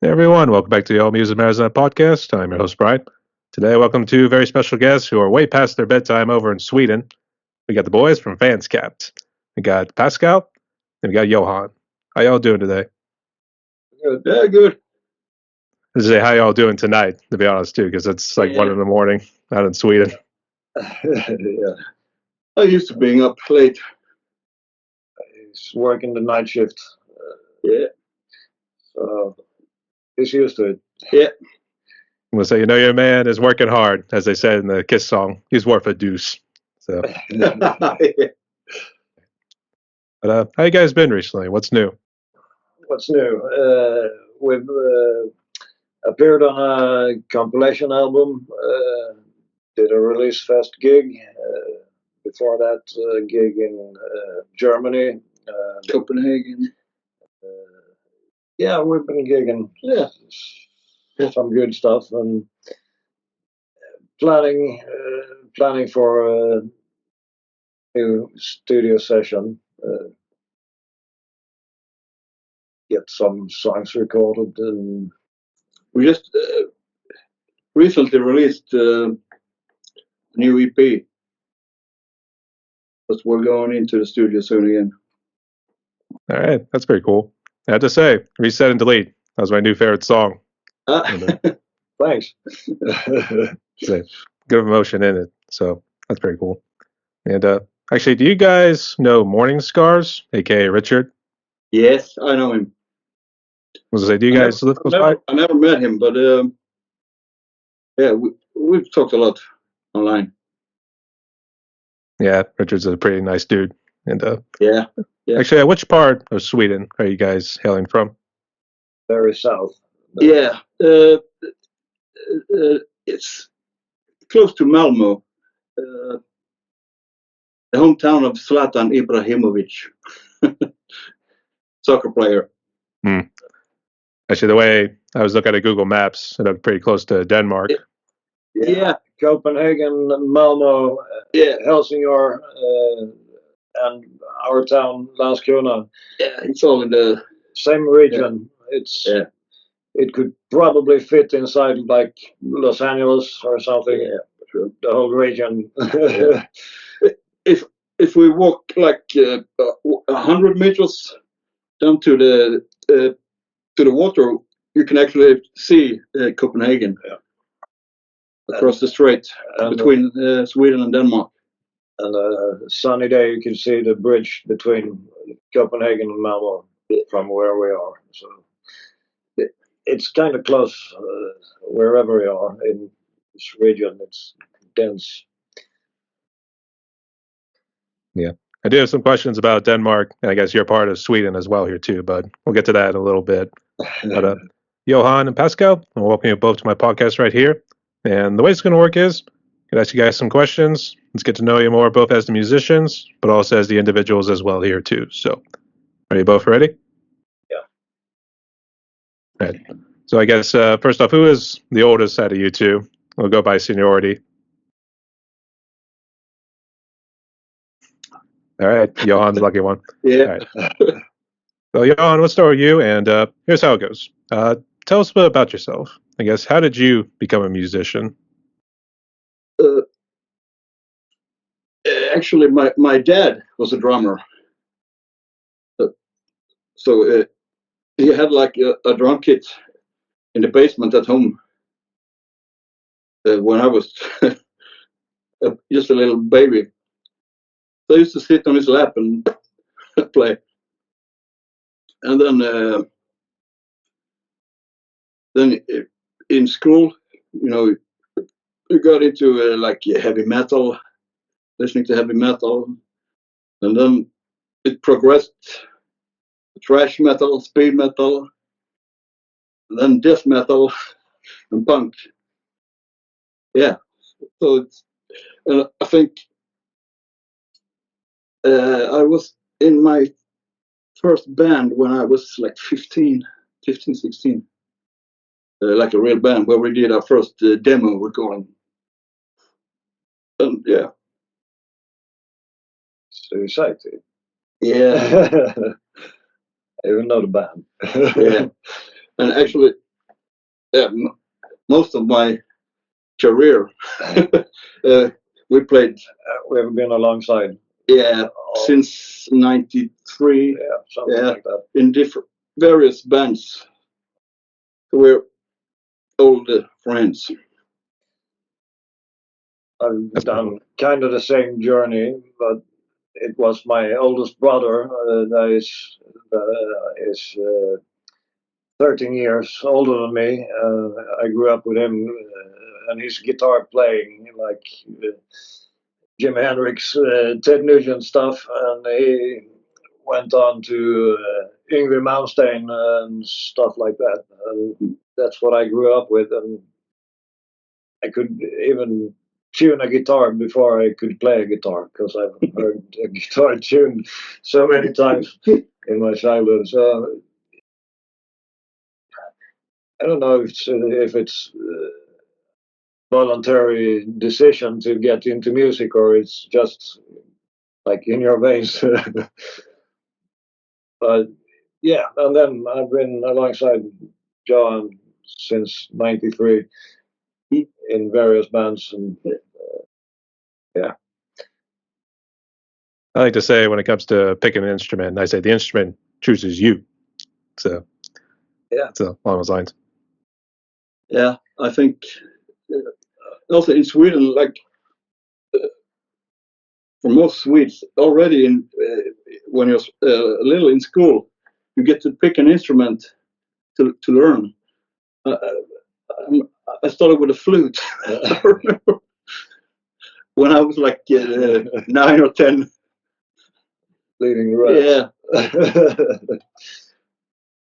Hey everyone, welcome back to the All Music Matters Net podcast. I'm your host, Brian. Today, welcome two very special guests who are way past their bedtime over in Sweden. We got the boys from Fanskapt. We got Pascal, and we got Johan. How y'all doing today? Good. Yeah, good. This is how y'all doing tonight, to be honest, too, because it's like 1 in the morning out in Sweden. Yeah. I used to being up late. He's working the night shift. Yeah. So he's used to it. Yeah. I'm going to say, your man is working hard, as they said in the Kiss song. He's worth a deuce. So, but how you guys been recently? What's new? What's new? We've appeared on a compilation album. Did a release fest gig. Before that, gig in Germany, Copenhagen. Yeah, we've been gigging. Yeah, some good stuff and planning for a new studio session. Get some songs recorded, and we just recently released a new EP. But we're going into the studio soon again. All right, that's pretty cool. I have to say, Reset and Delete. That was my new favorite song. Thanks. So, good emotion in it, so that's pretty cool. And actually, do you guys know Morning Scars, aka Richard? Yes, I know him. I was gonna say, do you guys live close by? I never met him, but yeah, we've talked a lot online. Yeah, Richard's a pretty nice dude. And yeah. Actually, which part of Sweden are you guys hailing from? Very south. Yeah, it's close to Malmo. The hometown of Zlatan Ibrahimovic, soccer player. Actually, the way I was looking at Google Maps, it looked pretty close to Denmark. Yeah. Copenhagen, Malmo, Helsingør, and our town, Landskrona. Yeah, it's all in the same region. Yeah. It could probably fit inside like Los Angeles or something. Yeah, true. The whole region. If we walk like 100 meters down to the water, you can actually see Copenhagen. Yeah. Across the strait between Sweden and Denmark. And a sunny day, you can see the bridge between Copenhagen and Malmo from where we are. So it's kind of close wherever we are in this region. It's dense. Yeah. I do have some questions about Denmark, and I guess you're part of Sweden as well here too, but we'll get to that in a little bit. But Johan and Pascal, I'll welcome you both to my podcast right here. And the way it's going to work is I'm going to ask you guys some questions. Let's get to know you more, both as the musicians, but also as the individuals as well here too. So, are you both ready? Yeah. All right. So I guess first off, who is the oldest out of you two? We'll go by seniority. All right, Johan's the lucky one. Yeah. All right. Well, Johan, let's start with you, and here's how it goes. Tell us a bit about yourself. I guess, how did you become a musician? Actually, my dad was a drummer. So he had like a drum kit in the basement at home when I was just a little baby. So I used to sit on his lap and play. And then in school, you got into like heavy metal, listening to heavy metal, and then it progressed: thrash metal, speed metal, then death metal, and punk. Yeah, so I think I was in my first band when I was like 15, 16. Like a real band where we did our first demo recording. And yeah. So excited. Yeah. I even know the band. Yeah. And actually, most of my career. We played. We have been alongside. Yeah, since '93. Yeah, something like that. In various bands. We're old friends. I've done kind of the same journey, but it was my oldest brother that is 13 years older than me. I grew up with him and his guitar playing, like Jimi Hendrix, Ted Nugent stuff, and he went on to Yngwie Malmsteen and stuff like that. And that's what I grew up with, and I could even tune a guitar before I could play a guitar, because I've heard a guitar tuned so many times in my childhood. So I don't know if it's voluntary decision to get into music, or it's just like in your veins. But yeah, and then I've been alongside Johan since '93 in various bands, and yeah. I like to say when it comes to picking an instrument, I say the instrument chooses you. So yeah, it's along those lines. Yeah, I think also in Sweden, like for most Swedes, already in when you're a little in school, you get to pick an instrument to learn. I started with a flute. I remember when I was like 9 or 10. Leading the rest. Yeah.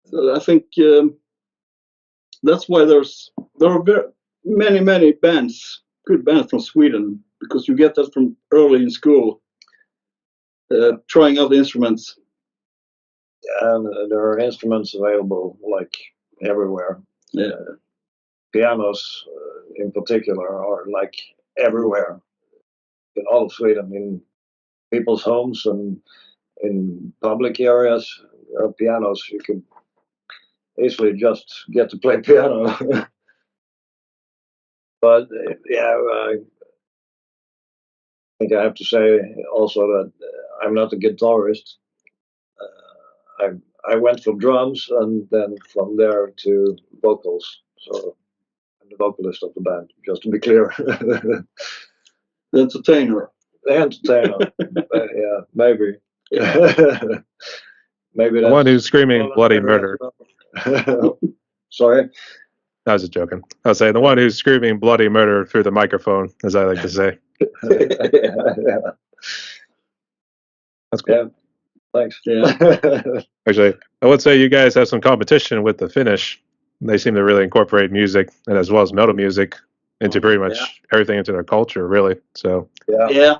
So I think that's why there are very many bands, good bands from Sweden, because you get that from early in school, trying out the instruments. And there are instruments available like everywhere. Yeah. Pianos in particular are like everywhere in all of Sweden, in people's homes and in public areas. There are pianos. You can easily just get to play piano. But yeah, I think I have to say also that I'm not a guitarist. I went from drums and then from there to vocals. So I'm the vocalist of the band, just to be clear. The entertainer. The entertainer. Yeah, maybe. Maybe The one who's screaming bloody murder. Sorry? I was just joking. I was saying the one who's screaming bloody murder through the microphone, as I like to say. Yeah. That's cool. Yeah. Thanks. Yeah. Actually, I would say you guys have some competition with the Finnish. They seem to really incorporate music and as well as metal music into pretty much everything into their culture, really. So yeah.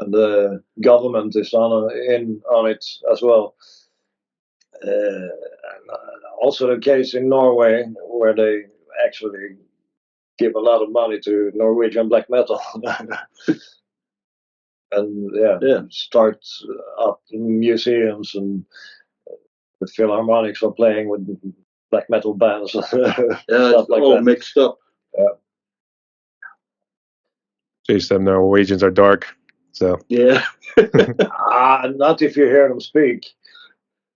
And the government is on it as well. Also the case in Norway, where they actually give a lot of money to Norwegian black metal. And start up museums, and the Philharmonics are playing with black metal bands. It's like all that. Mixed up. Yeah. Geez, them Norwegians are dark. So yeah. Not if you hear them speak.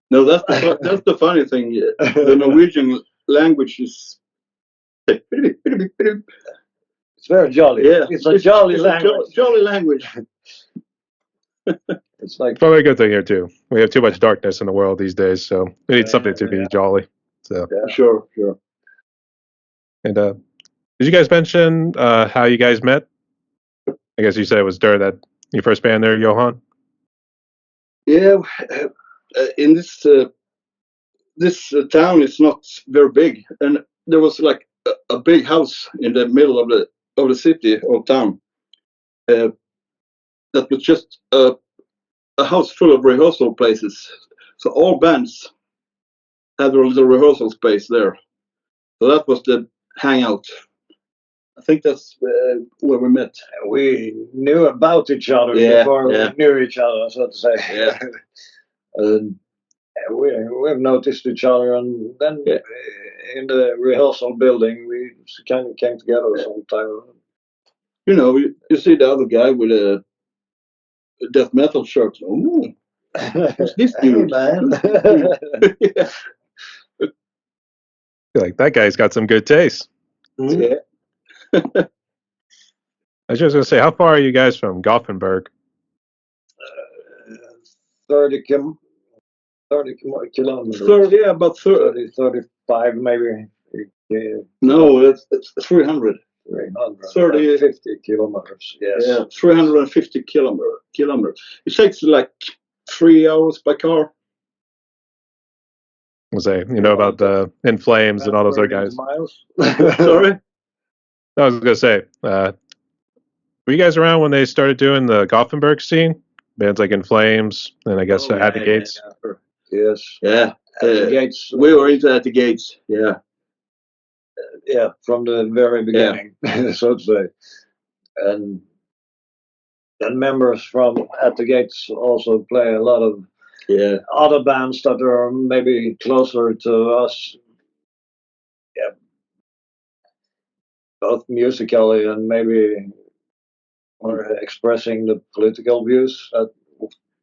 No, that's the funny thing. The Norwegian language is. It's very jolly. Yeah, it's a jolly language. Jolly language. It's like probably a good thing here too. We have too much darkness in the world these days, so we need something to be jolly. So sure. And did you guys mention how you guys met? I guess you said it was during your first band there, Johan. Yeah, in this town, it's not very big, and there was like a big house in the middle of the city or town. That was just a house full of rehearsal places. So all bands had their little rehearsal space there. So that was the hangout. I think that's where we met. We knew about each other before we knew each other, so to say. Yeah. And we've noticed each other, and then in the rehearsal building. We kind of came together sometime. You know, you see the other guy with a death metal shirt. Oh, what's this dude? Hey, man. Yeah. Like that guy's got some good taste. Yeah. I was just gonna say, how far are you guys from Gothenburg? 30 kilometers. 30, yeah, about 30. 35 maybe. No, it's 300. 30. 50 kilometers. Yes. Yeah, 350 kilometers. It takes like 3 hours by car. Was say, you know about the In Flames and all those other guys. Miles. Sorry? I was gonna say, were you guys around when they started doing the Gothenburg scene? Bands like In Flames, and I guess At the Gates. Yes. Yeah. At the Gates. We were into At the Gates. Yeah. Yeah, from the very beginning, so to say. And members from At the Gates also play a lot of other bands that are maybe closer to us. Yeah, both musically and maybe or expressing the political views that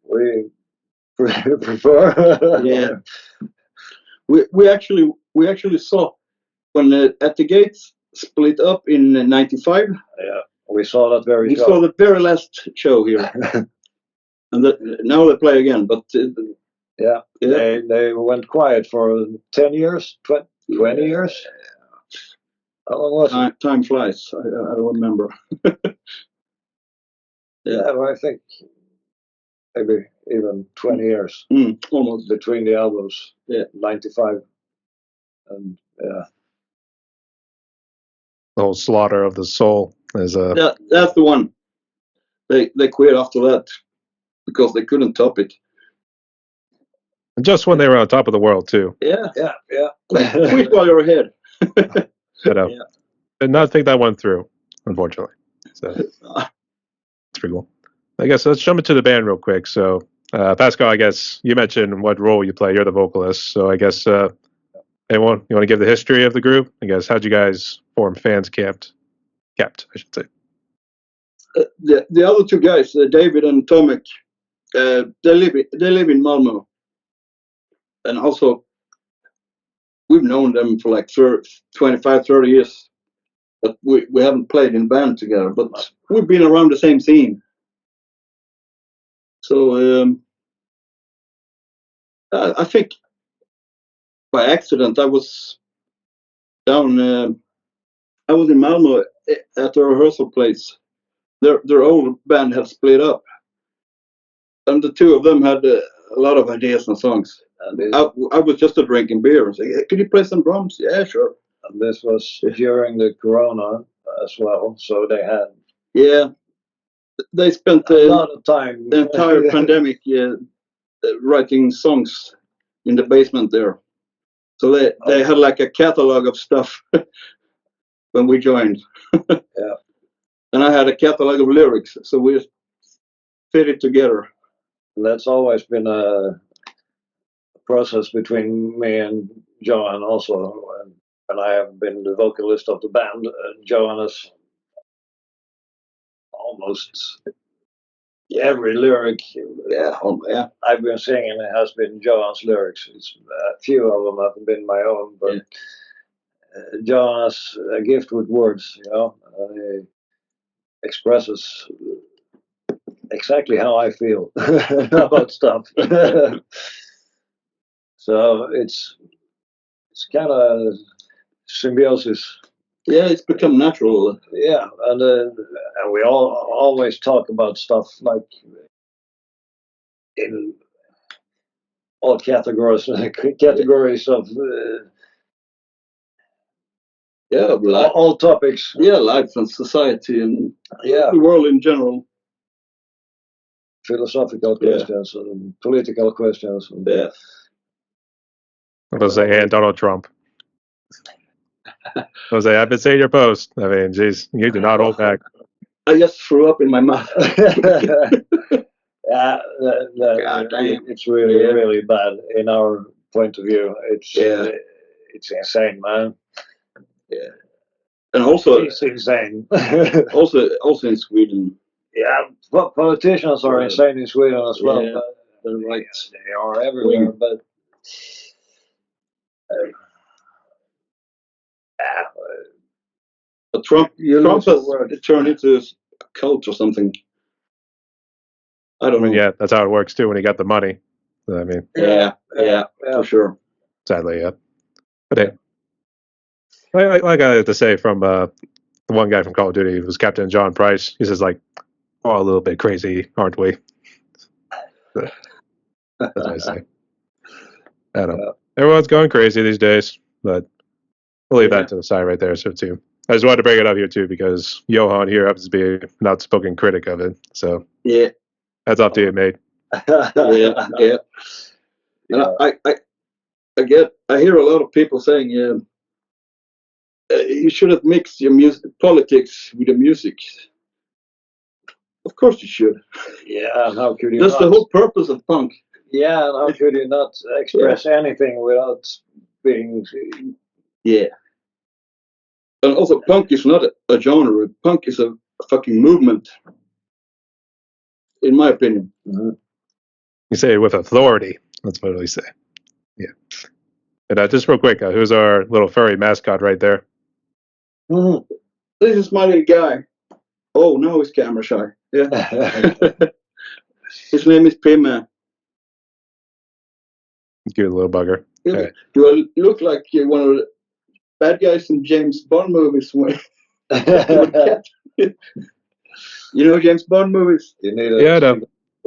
we prefer. Yeah. We actually saw when At the Gates split up in '95. Yeah, we saw that very. We saw the very last show here, and now they play again. But yeah, they went quiet for 10 years, 20 years. How long was it? Time flies. I don't remember. Yeah, well, I think maybe even 20 years. Almost between the albums. Yeah, 95, and yeah. The whole Slaughter of the Soul is a. That's the one. They quit after that because they couldn't top it. Just when they were on top of the world too. Yeah. Quit while you're ahead. But did not think that went through, unfortunately. So it's pretty cool. I guess let's jump into the band real quick. So Pascal, I guess you mentioned what role you play. You're the vocalist. So I guess anyone you want to give the history of the group? I guess how'd you guys form Fanskapt? Kept, I should say. The other two guys, David and Tomek, they live in Malmö, and also we've known them for like 25, 30 years, but we haven't played in band together. But we've been around the same scene. So I think by accident I was down. I was in Malmö at a rehearsal place. Their old band had split up, and the two of them had a lot of ideas and songs. And I was just drinking beer and saying, hey, "Could you play some drums?" Yeah, sure. And this was during the Corona as well, so they had. Yeah, they spent a lot of time. The entire pandemic writing songs in the basement there. So they had like a catalog of stuff when we joined. Yeah. And I had a catalog of lyrics, so we fit it together. That's always been a process between me and Johan also, and I have been the vocalist of the band. Johan has almost every lyric I've been singing has been Johan's lyrics. A few of them have been my own, but Johan has a gift with words, you know. He expresses exactly how I feel about stuff. So it's kind of symbiosis. Yeah, it's become natural. Yeah, and we always talk about stuff like in all categories of all topics. Yeah, life and society and the world in general. Philosophical questions and political questions. And I was say, and Donald Trump. I was say, I've been seeing your post. I mean, geez, you do not hold back. I just threw up in my mouth. It's really bad in our point of view. it's insane, man. Yeah. And also, It's insane. also in Sweden. Yeah, but politicians are insane in Sweden as well. Yeah, But they're right. they are everywhere. But But Trump has turned into a cult or something. I don't know. Yeah, that's how it works too when he got the money. I mean, yeah, for sure. Sadly, yeah. But hey, like I had to say from the one guy from Call of Duty, was Captain John Price. He says like, "Oh, a little bit crazy, aren't we?" That's what I say. I don't know. Everyone's going crazy these days, but we'll leave that to the side right there. So too, I just wanted to bring it up here too because Johan here happens to be an outspoken critic of it. So yeah, that's up to you, mate. yeah. And I hear a lot of people saying, you shouldn't mix your politics with the music. Of course you should. Yeah, and how could you That's not? the whole purpose of punk. Yeah, and how could you not express anything without being? Yeah. And also, punk is not a genre. Punk is a fucking movement, in my opinion. Mm-hmm. You say it with authority. That's what we say. Yeah. And just real quick, who's our little furry mascot right there? Mm-hmm. This is my little guy. Oh, now he's camera shy. Yeah. His name is Pimman. Cute little bugger. Okay. Do I look like one of the bad guys in James Bond movies? You know James Bond movies? Yeah, I know.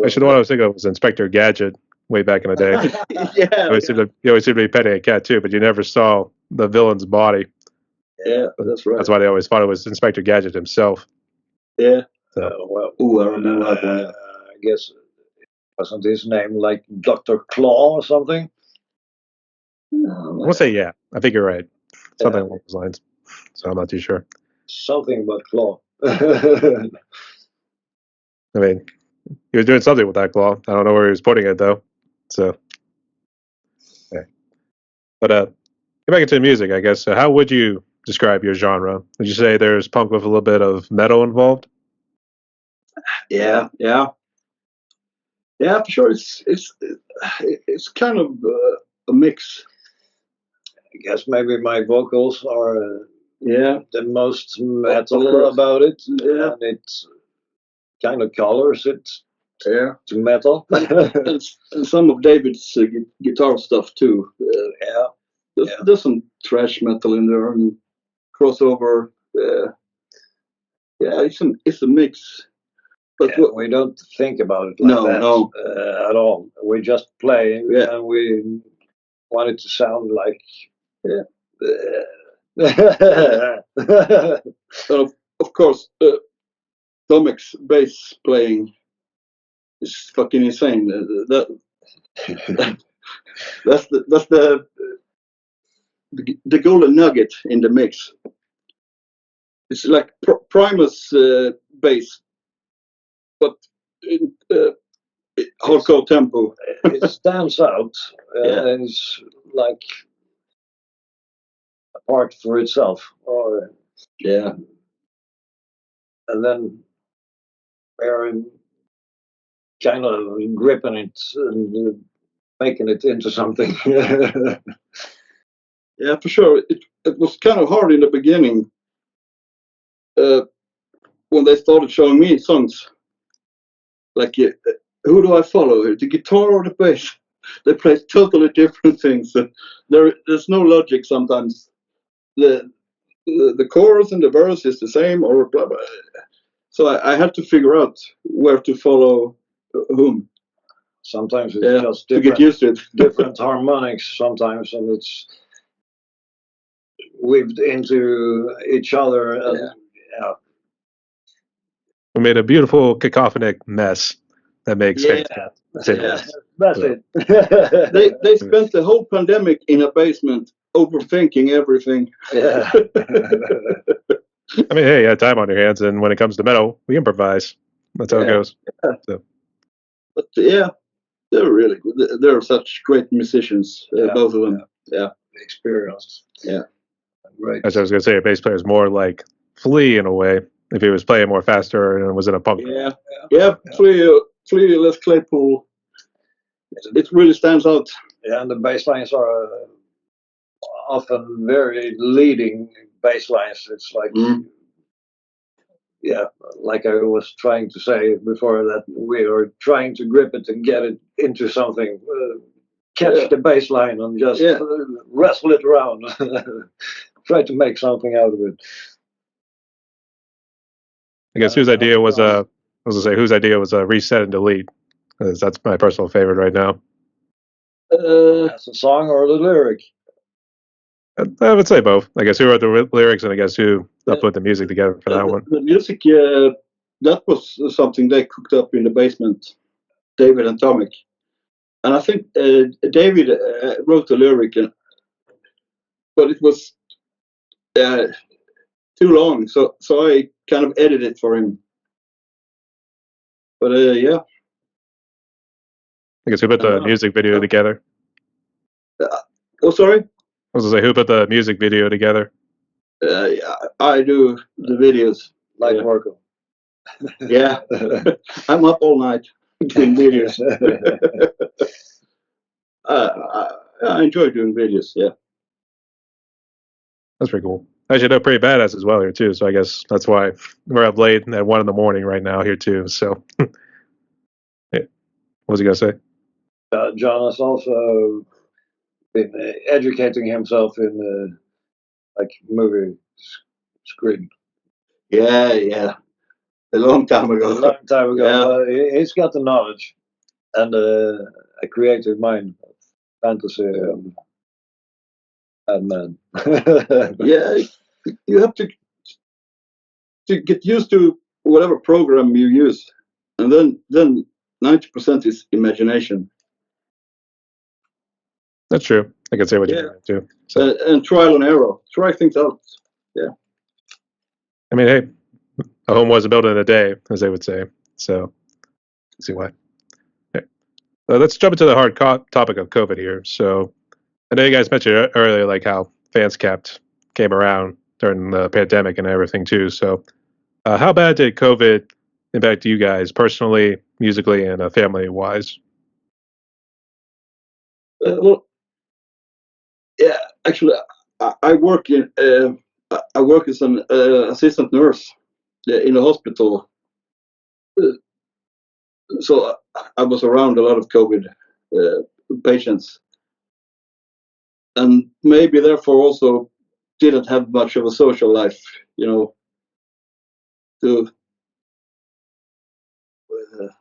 Actually, the one I was thinking of was Inspector Gadget way back in the day. Yeah. You always seemed to be petting a cat too, but you never saw the villain's body. Yeah, that's right. That's why they always thought it was Inspector Gadget himself. Yeah. So. Well, I remember that one. I guess wasn't his name like Dr. Claw or something? I will say yeah. I think you're right. Something along those lines. So I'm not too sure. Something but Claw. I mean, he was doing something with that claw. I don't know where he was putting it though. So, yeah. But get back into music, I guess. How would you describe your genre? Would you say there's punk with a little bit of metal involved? Yeah, for sure. It's kind of a mix. I guess maybe my vocals are the most metal about it, and it kind of colors it to metal. and some of David's guitar stuff too. There's some thrash metal in there and crossover. It's a mix. But we don't think about it like that at all. We just play, and we want it to sound like. Of course, Domek's bass playing is fucking insane. That's the golden nugget in the mix. It's like Primus bass, but in hardcore tempo. It stands out. And it's like a part for itself. And then we're kind of gripping it and making it into something. Yeah, for sure. It was kind of hard in the beginning when they started showing me songs. Like, who do I follow here? The guitar or the bass? They play totally different things. There's no logic sometimes. The chorus and the verse is the same, or blah blah. So I had to figure out where to follow whom. Sometimes it's just different, to get used to it. different harmonics sometimes, and it's weaved into each other. And, We made a beautiful cacophonic mess that makes Fanskapt. That's it. They spent the whole pandemic in a basement overthinking everything. Yeah. I mean, hey, you had time on your hands, and when it comes to metal, we improvise. That's how it goes. Yeah. So. But they're really good. They're such great musicians, both of them. Yeah. experienced. Yeah. Great. As I was going to say, a bass player is more like Flea in a way. If he was playing more faster and was in a punk. Yeah. Flea, Les Claypool. It really stands out. Yeah, and the bass lines are often very leading bass lines. It's like, yeah, like I was trying to say before, that we are trying to grip it and get it into something. Catch the bass line and just wrestle it around. Try to make something out of it. I guess whose idea was whose idea was reset and delete? Because that's my personal favorite right now. As a song or the lyric? I would say both. I guess who wrote the lyrics and I guess who put the music together for that one. The music, that was something they cooked up in the basement, David and Tomek. And I think David wrote the lyric, but it was too long, so I kind of edited it for him. But yeah. I guess who put the music video together? Oh, sorry? I was going to say, who put the music video together? I do the videos. Like Marco. Yeah. I'm up all night doing videos. I enjoy doing videos, yeah. That's pretty cool. Actually, they're pretty badass as well here, too. So I guess that's why we're up late at 1 a.m. right now here, too. So, yeah. What was he going to say? John has also been educating himself in like movie screen. Yeah. A long time ago. Yeah. He's got the knowledge and a creative mind, fantasy and man. Yeah, you have to get used to whatever program you use, and then 90% is imagination. That's true. I can say what you're doing, too. So. And trial and error. Try things out. Yeah. I mean, hey, a home wasn't built in a day, as they would say. So, let's see why. Okay. Let's jump into the hard topic of COVID here. So, I know you guys mentioned earlier, like how Fanskapt came around during the pandemic and everything too. So, how bad did COVID impact you guys personally, musically, and family-wise? Well, yeah. Actually, I work as an assistant nurse in a hospital. So I was around a lot of COVID patients, and maybe therefore also didn't have much of a social life, to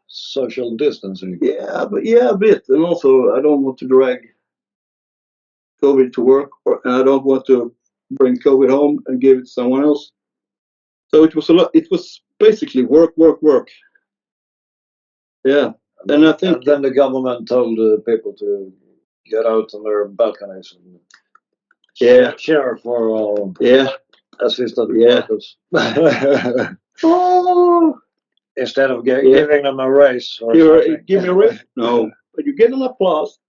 social distancing. Yeah, a bit, and also I don't want to drag COVID to work, and I don't want to bring COVID home and give it to someone else. So it was a lot. It was basically work. Yeah, and I think then the government told people to get out on their balconies and share for assisted workers. Instead of giving them a raise or something. Give me a raise? No, but you get an applause.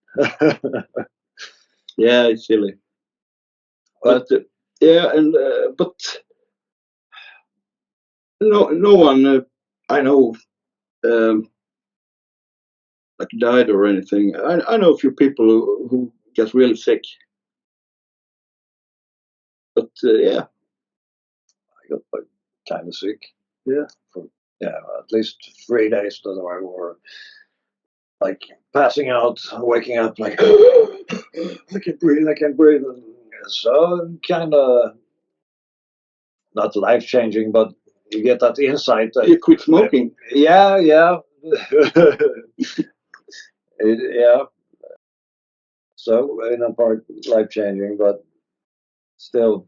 Yeah, it's silly. But but no one I know like died or anything. I know a few people who get really sick. But yeah, I got kind of sick. Yeah. For at least 3 days that I were like passing out, waking up like I can't breathe. And so kind of not life changing, but you get that insight that you quit smoking. Yeah. So in a part life changing, but still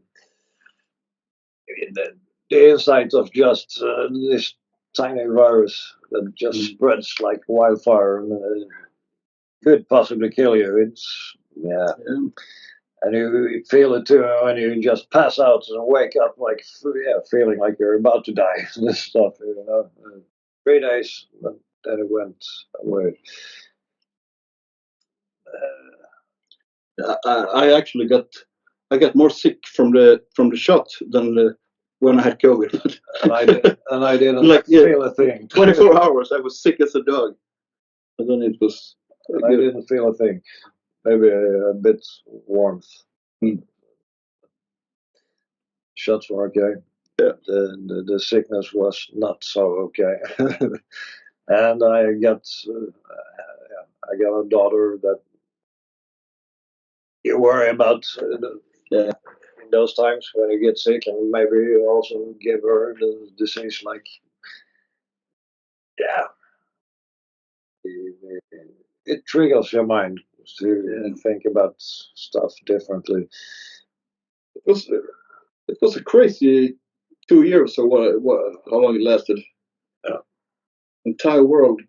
the insight of just this tiny virus that just spreads like wildfire and could possibly kill you. It's and you feel it too when you just pass out and wake up like feeling like you're about to die. This stuff, 3 days, but then it went away. I actually got more sick from the shot than when I had COVID. And I didn't Like, feel a thing. 24 hours, I was sick as a dog. And then it was. I didn't feel a thing. Maybe a bit warmth. Shots were okay. Yeah. The sickness was not so okay. And I got a daughter that you worry about in those times when you get sick, and maybe you also give her the disease. Like, yeah, it triggers your mind to think about stuff differently. It was a crazy 2 years or how long it lasted. Yeah. Entire world.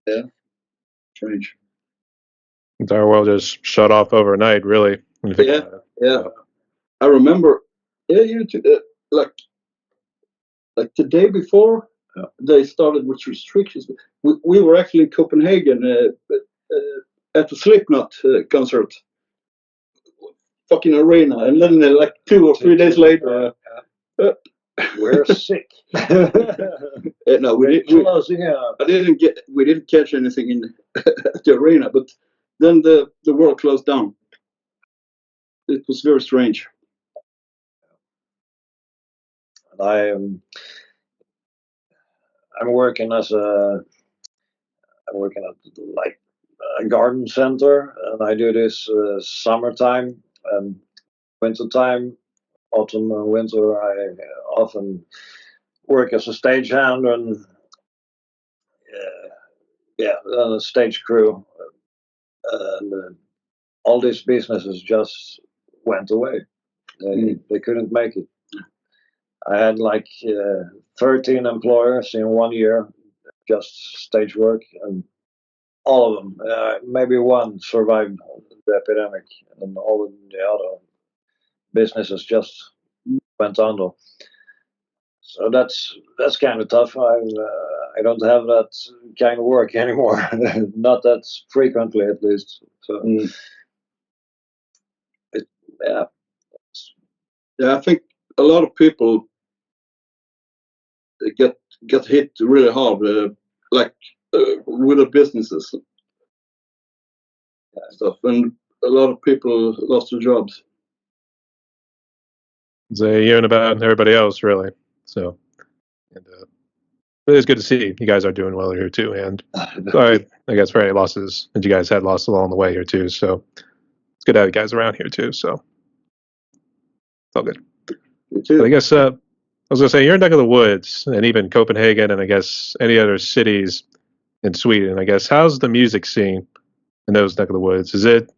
Yeah. Strange. Entire world just shut off overnight, really. When you think about it. Yeah. I remember. Yeah, you too, like the day before they started with restrictions. We were actually in Copenhagen at the Slipknot concert. Fucking arena, and then like 2 or 3 days later, we're sick. No, we didn't catch anything in the arena, but then the world closed down. It was very strange. I'm working at like a garden center, and I do this summertime and wintertime, autumn and winter. I often work as a stagehand and a stage crew, and all these businesses just went away. They couldn't make it. I had like 13 employers in 1 year, just stage work, and all of them, maybe one survived the epidemic, and all of the other businesses just went under. So that's kind of tough. I don't have that kind of work anymore, not that frequently at least. So, I think a lot of people get hit really hard, with the businesses and stuff, and a lot of people lost their jobs. It's a year about everybody else, really. So, and it's good to see you guys are doing well here too. And sorry, I guess for any losses that you guys had lost along the way here too. So it's good to have you guys around here too. So it's all good. Me too. But I guess I was gonna say you're in neck of the woods, and even Copenhagen, and I guess any other cities in Sweden. I guess how's the music scene in those neck of the woods? Is it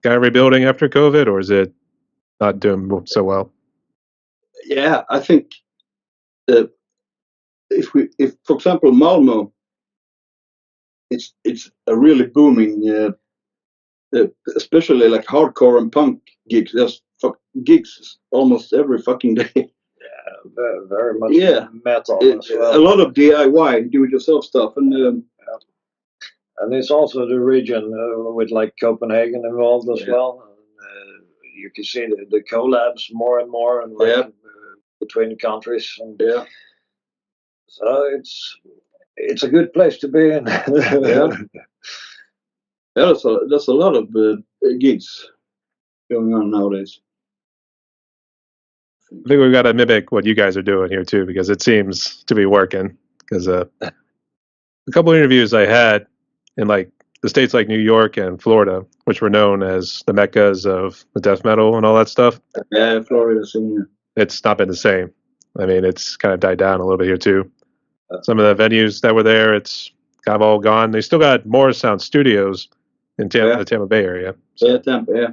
kind of rebuilding after COVID, or is it not doing so well? Yeah, I think if for example Malmo, it's a really booming, especially like hardcore and punk gigs. There's gigs almost every fucking day. Yeah, very much metal as well. A lot of DIY, do-it-yourself stuff, and it's also the region with like Copenhagen involved as well. You can see the collabs more and more, and between countries. And, so it's a good place to be in. There's a lot of gigs going on nowadays. I think we've got to mimic what you guys are doing here too, because it seems to be working. Because a couple of interviews I had in like the states like New York and Florida, which were known as the meccas of the death metal and all that stuff. Yeah, Florida scene. It's not been the same. I mean, it's kind of died down a little bit here too. Some of the venues that were there, it's kind of all gone. They still got more sound studios in the Tampa Bay area. So, yeah, Tampa, yeah.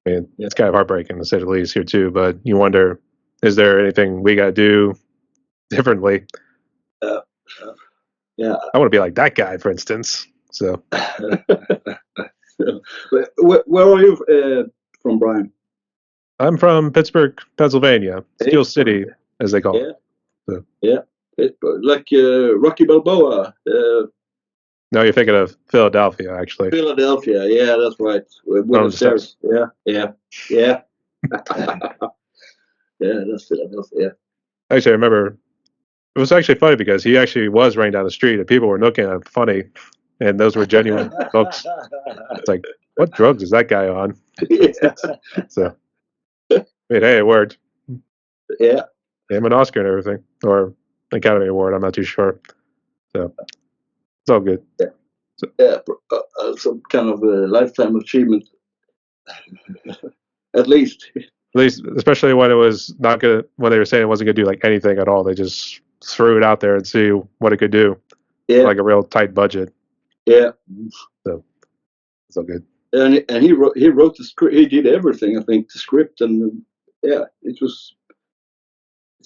I mean, it's kind of heartbreaking to say the least here too. But you wonder, is there anything we got to do differently? Yeah, I want to be like that guy, for instance. So, where are you from, Brian? I'm from Pittsburgh, Pennsylvania, Steel City, as they call it. So. Yeah, Pittsburgh, like Rocky Balboa. No, you're thinking of Philadelphia, actually. Philadelphia, yeah, that's right. With Oh, the stairs. Yeah. Yeah, that's Philadelphia. Actually, I remember it was actually funny because he actually was running down the street and people were looking at him funny, and those were genuine looks. It's like, what drugs is that guy on? Yeah. So, I mean, hey, it worked. Yeah. Him an Oscar and everything, or Academy Award. I'm not too sure. So it's all good. Yeah, some kind of a lifetime achievement, at least. At least, especially when it was not gonna, when they were saying it wasn't gonna do like anything at all. They just threw it out there and see what it could do. Yeah, Like a real tight budget. yeah. So it's all good. And he wrote the script. He did everything, I think, the script, and yeah, it's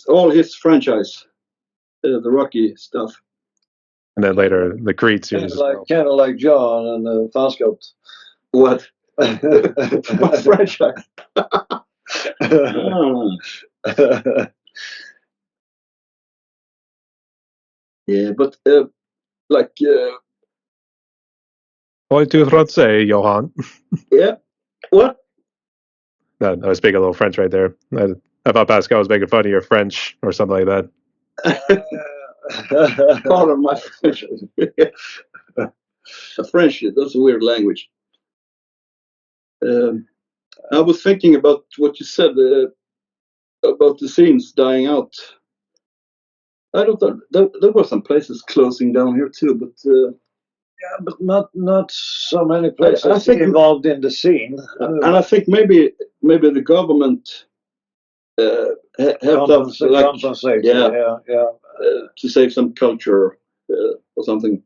all his franchise, the Rocky stuff. And then later the Creed series. Kind of like John and Fanskapt. What? What franchise? Ah. Yeah, but like Oi tu français, Johan. yeah, what? No, I was speaking a little French right there. I thought Pascal was making fun of your French or something like that. Pardon my French. French, that's a weird language. I was thinking about what you said about the scenes dying out. I don't know. There were some places closing down here too, but yeah, but not so many places I think, involved in the scene. And I think maybe the government helped out, like, compensate. yeah, Yeah. To save some culture or something.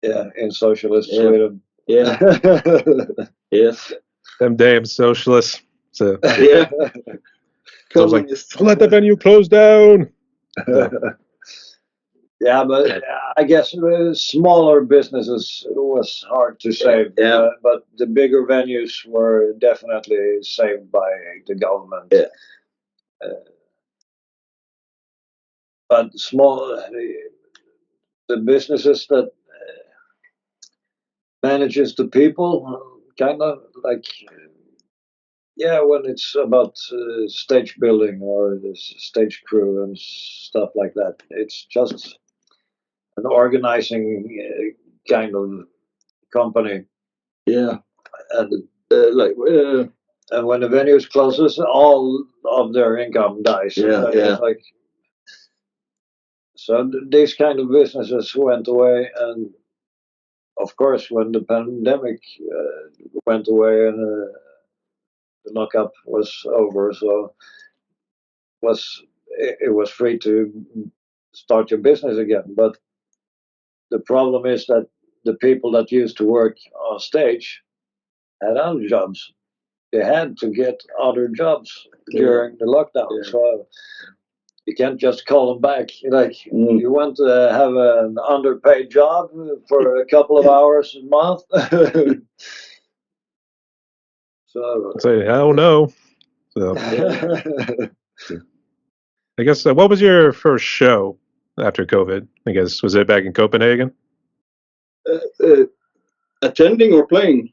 Yeah, in socialist Yeah. Sweden. Yeah. Yes. Them damn socialists. So Yeah. so I was like, let the venue close down. Yeah, but I guess smaller businesses was hard to save. Yeah. But the bigger venues were definitely saved by the government. Yeah. But the businesses that manages the people, kind of like, yeah, when it's about stage building or the stage crew and stuff like that, it's just an organizing kind of company. Yeah. And Like and when the venues closes, all of their income dies. Yeah, yeah. It's like, so these kind of businesses went away, and of course, when the pandemic went away and the lockup was over, so it was free to start your business again. But the problem is that the people that used to work on stage had other jobs. They had to get other jobs during the lockdown. Yeah. So you can't just call them back. Like, you want to have an underpaid job for a couple of hours a month. So I say, hell no. So I guess what was your first show after COVID? I guess was it back in Copenhagen? attending or playing?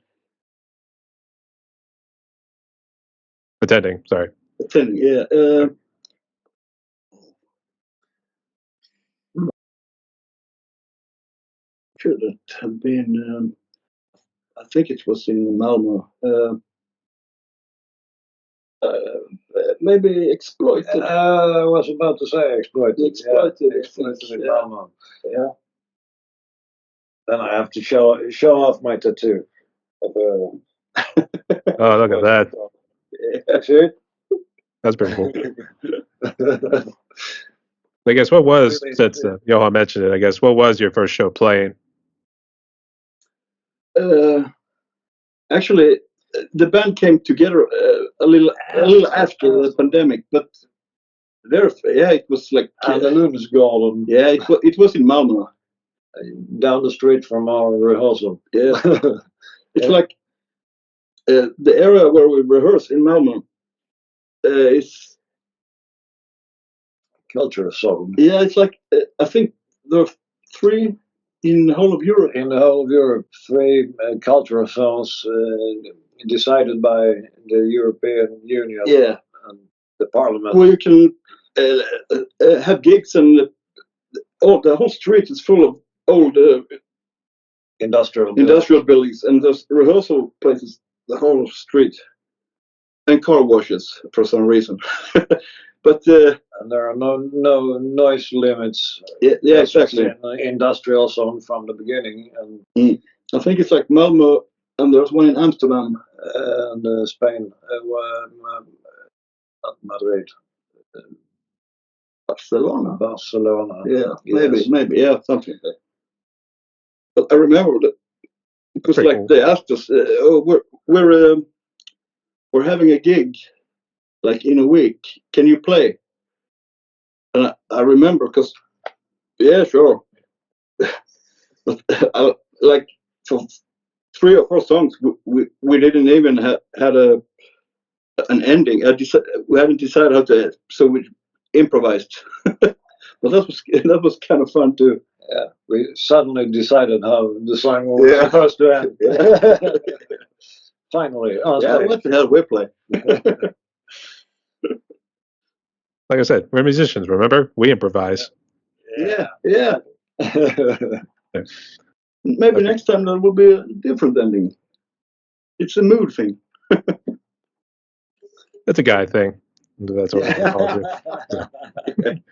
Attending, sorry. Attending, yeah. Should it have been? I think it was in Malmo. Maybe Exploited. I was about to say Exploited. Exploited. Yeah, Exploited in Yeah. Malmö. Yeah. Then I have to show off my tattoo. Oh, look at that. Yeah. See it? That's pretty cool. I guess what was, since Johan mentioned it, I guess what was your first show playing? Actually, the band came together a little after the pandemic, but it was like Lundsgården. Yeah, it was in Malmo, Down the street from our rehearsal. Yeah. It's like the area where we rehearse in Malmo is Culture zone. Yeah, it's like I think there are three in the whole of Europe. In the whole of Europe, 3 cultural zones decided by the European Union and the Parliament. Where you can have gigs, and the whole street is full of old industrial buildings, and there's rehearsal places the whole street, and car washes for some reason. But and there are no noise limits. Yeah, exactly. In the industrial zone from the beginning, and I think it's like Malmo, and there's one in Amsterdam and Spain, not Madrid. Barcelona. Yeah, yes. maybe, yeah, something like that. But I remember that because Pretty like cool. they asked us, we're having a gig, like in a week. Can you play? And I remember because, yeah, sure. But like for 3 or 4 songs, we didn't even had an ending. We hadn't decided how to, so we improvised. But that was kind of fun too. Yeah, we suddenly decided how the song was supposed to end. Yeah. Finally, what the hell, we play. Like I said, we're musicians. Remember, we improvise. Yeah. Maybe next time there will be a different ending. It's a mood thing. It's a guy thing. That's what we call it.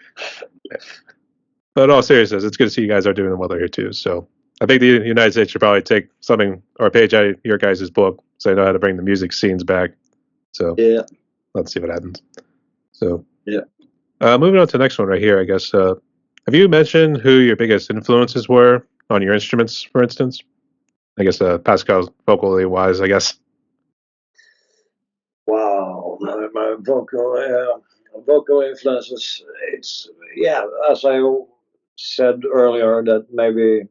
But in all seriousness, it's good to see you guys are doing well here too. So I think the United States should probably take something or a page out of your guys' book, so they know how to bring the music scenes back. So yeah, let's see what happens. So yeah. Moving on to the next one right here, I guess. Have you mentioned who your biggest influences were on your instruments, for instance? I guess Pascal vocally wise, I guess. Wow, my vocal influences. It's as I said earlier, that maybe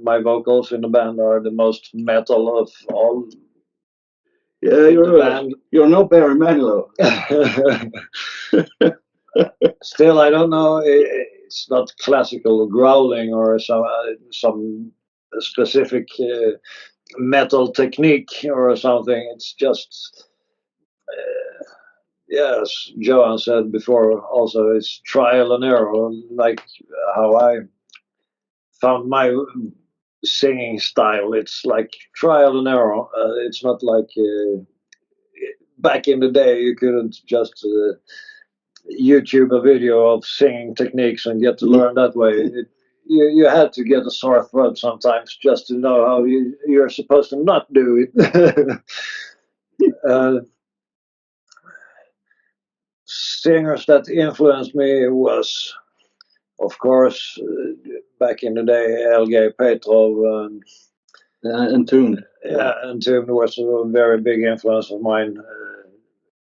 my vocals in the band are the most metal of all. Yeah, you're no Barry Manilow. Still, I don't know. It's not classical growling or some specific metal technique or something. It's just. Yes, Johan said before also, it's trial and error, like how I found my singing style. It's like trial and error. It's not like back in the day you couldn't just YouTube a video of singing techniques and get to learn that way. You had to get a sore throat sometimes just to know how you're supposed to not do it. Singers that influenced me was, of course, back in the day, Elgay Petrov and Tune. Yeah, and Tune was a very big influence of mine.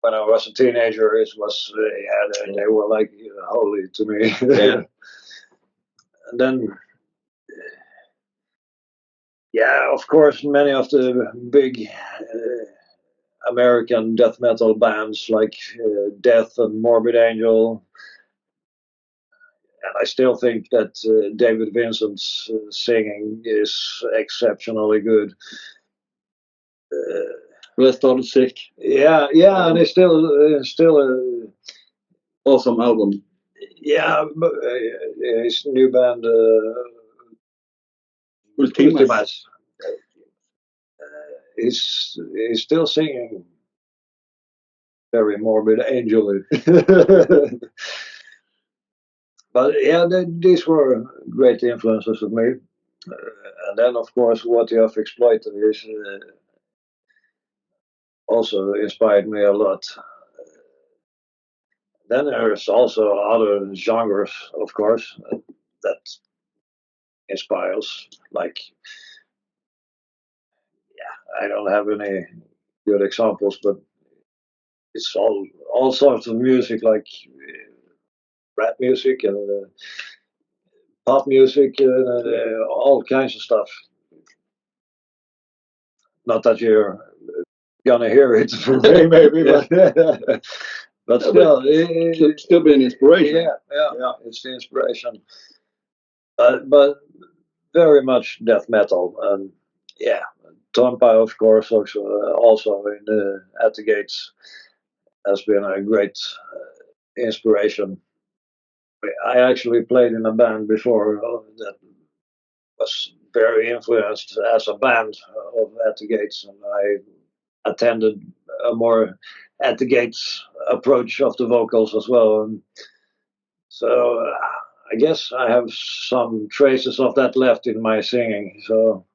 When I was a teenager, it was they were like holy to me. Yeah. And then, of course, many of the big American death metal bands like Death and Morbid Angel. And I still think that David Vincent's singing is exceptionally good. Let's Start Sick. Yeah, and it's still awesome album. Yeah, his new band Ultimas. He's still singing very morbid angel. But these were great influences of me. And then, of course, what you have exploited is also inspired me a lot. Then there's also other genres, of course, that inspires. Like, I don't have any good examples, but it's all sorts of music, like rap music and pop music, all kinds of stuff. Not that you're gonna hear it from me, maybe, but still, it still be an inspiration. Yeah, it's the inspiration. But very much death metal, and yeah, Tompa, of course, also in at the gates has been a great inspiration. I actually played in a band before that was very influenced as a band of At the Gates, and I attended a more At the Gates approach of the vocals as well. And so I guess I have some traces of that left in my singing. So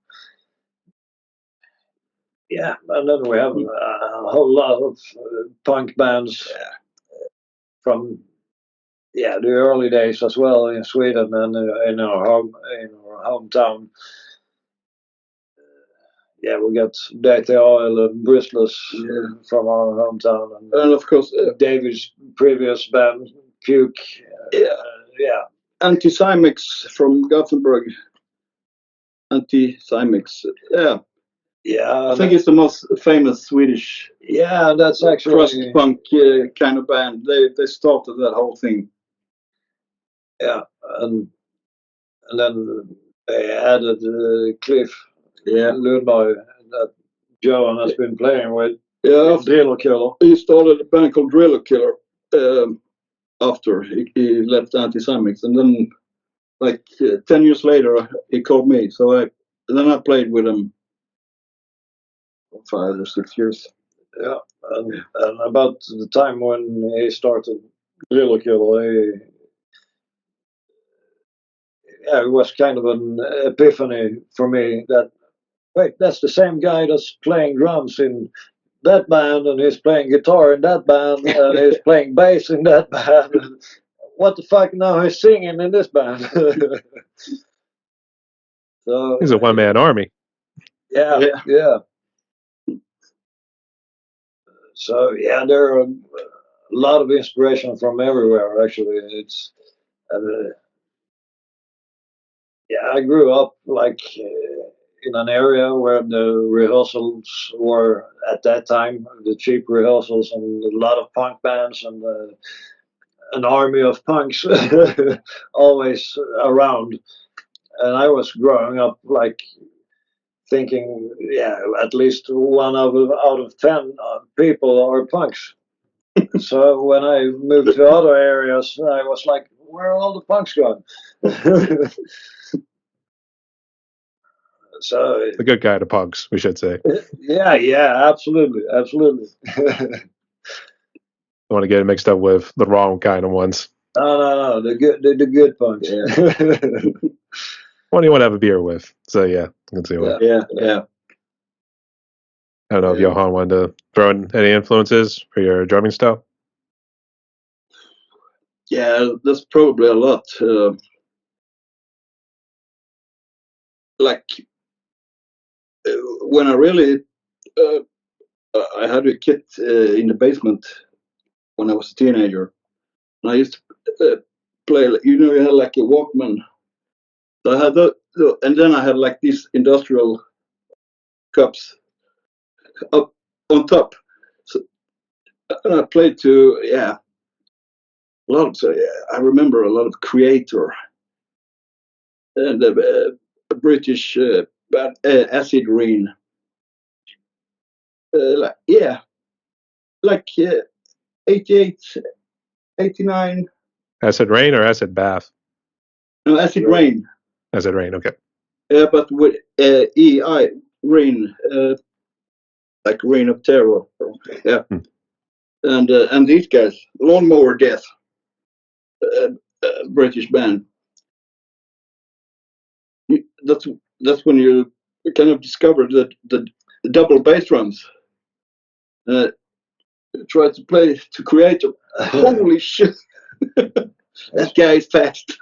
yeah, and then we have a whole lot of punk bands from the early days as well in Sweden and in our hometown. Yeah, we got DTAL and Bristless from our hometown, And of course, David's previous band, Puke. Yeah. Anti-Cymix from Gothenburg. Anti-Cymix. Yeah. Yeah. I think it's the most famous Swedish. Yeah, that's actually crust punk kind of band. They started that whole thing. Yeah, and then they added Cliff Lundberg that Johan has been playing with. Yeah, Driller Killer. He started a band called Driller Killer after he left Anti-Cymix, and then like 10 years later he called me. So then I played with him for 5 or 6 years. Yeah, and about the time when he started Driller Killer, it was kind of an epiphany for me that, wait, that's the same guy that's playing drums in that band, and he's playing guitar in that band, and he's playing bass in that band. What the fuck, now he's singing in this band. So he's a one-man army. Yeah. So yeah, there are a lot of inspiration from everywhere. Actually, it's I grew up like in an area where the rehearsals were at that time the cheap rehearsals, and a lot of punk bands and an army of punks always around. And I was growing up like thinking, at least one out of 10 people are punks. So when I moved to other areas, I was like, where are all the punks going? So The good guy to punks, we should say. Yeah, absolutely. I want to get it mixed up with the wrong kind of ones. No, the good punks. Yeah. What do you want to have a beer with? So yeah, I can see why. Yeah. I don't know if Johan wanted to throw in any influences for your drumming style. Yeah, there's probably a lot. Like when I really, I had a kit in the basement when I was a teenager, and I used to play. You had like a Walkman. So I had and then I had like these industrial cups up on top. So, and I played to a lot of. So I remember a lot of Creator and British band Acid Rain. Like 88, 89. Acid Rain or Acid Bath? No, Acid Rain. Acid Rain, okay. But with EI, Rain, like Reign of Terror. Yeah. And these guys, Lawnmower Death, British band. That's when you kind of discovered that the double bass drums. Tried to play to Creator. Holy shit! That guy is fast.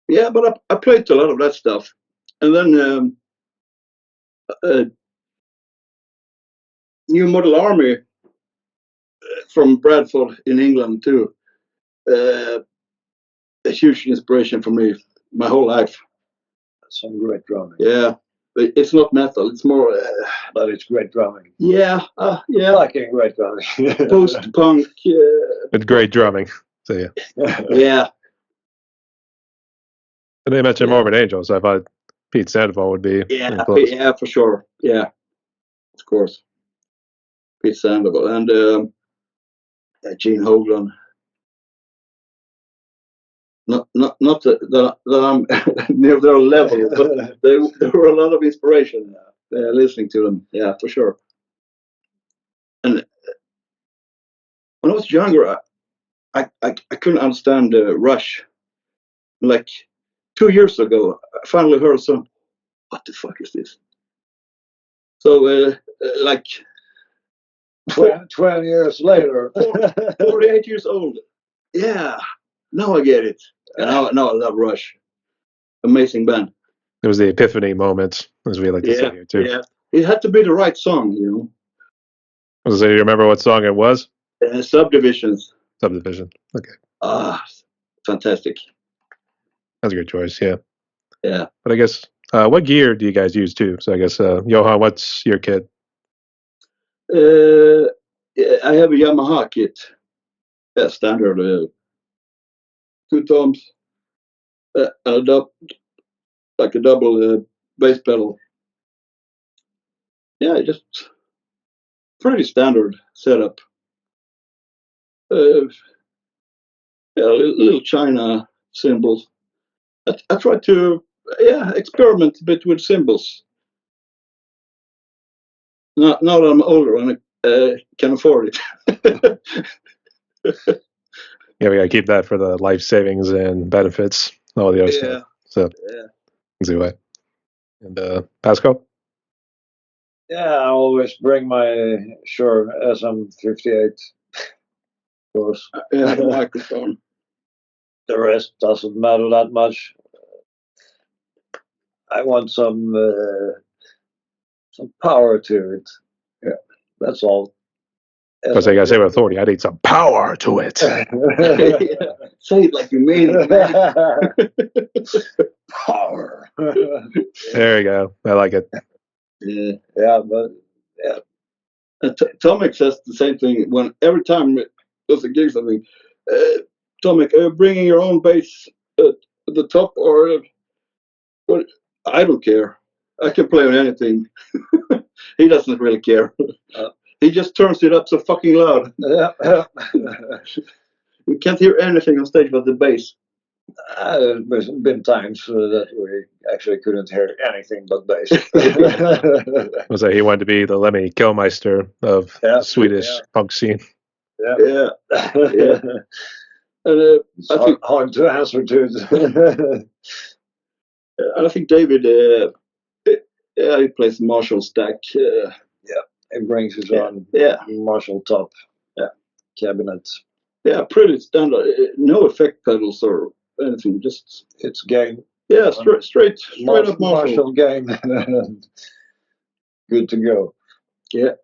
Yeah, but I played to a lot of that stuff, and then New Model Army from Bradford in England too. A huge inspiration for me my whole life. Some great drumming. Yeah, but it's not metal. It's more. But it's great drumming. Yeah. Fucking great drumming. Post-punk. With great drumming. So yeah. Yeah. And they mentioned Morbid Angel, so I thought Pete Sandoval would be close. Yeah, for sure. Yeah, of course. Pete Sandoval and Gene Hoglan. Not that I'm near their level, but there were a lot of inspiration listening to them. Yeah, for sure. And when I was younger, I couldn't understand Rush. Like 2 years ago, I finally heard some. What the fuck is this? So like 12 years later, 48 years old. Yeah, now I get it. And now I love Rush. Amazing band. It was the epiphany moment, as we like to say here too. Yeah, it had to be the right song, you know. So you remember what song it was? Subdivisions. Subdivision. Okay. Fantastic. That's a good choice. Yeah. Yeah. But I guess what gear do you guys use too? So I guess Johan, what's your kit? I have a Yamaha kit. Yeah, standard. 2 toms. And like a double bass pedal. Yeah, just pretty standard setup. Little China cymbals. I try to experiment a bit with cymbals. Now that I'm older and I can afford it. Yeah, we gotta keep that for the life savings and benefits, all the other stuff. So easy way. And Pascal? Yeah, I always bring my Shure SM58. Of course. Yeah, the microphone. The rest doesn't matter that much. I want some power to it. Yeah, that's all. Because I gotta say with authority, I need some power to it. Say it like you mean it. Power. There you go. I like it. Yeah, but yeah. Tomek says the same thing when every time there's a gig something. Tomek, are you bringing your own bass at the top or what? I don't care. I can play on anything. He doesn't really care. He just turns it up so fucking loud. We can't hear anything on stage but the bass. There's been times that we actually couldn't hear anything but bass. Was that he wanted to be the Lemmy Kilmeister of the Swedish punk scene? Yeah. And it's hard to answer to. I think David, he plays Marshall stack. He brings his own Marshall top cabinet. Yeah, pretty standard. No effect pedals or anything. Just it's gain. Yeah, straight up Marshall gain. Good to go. Yeah.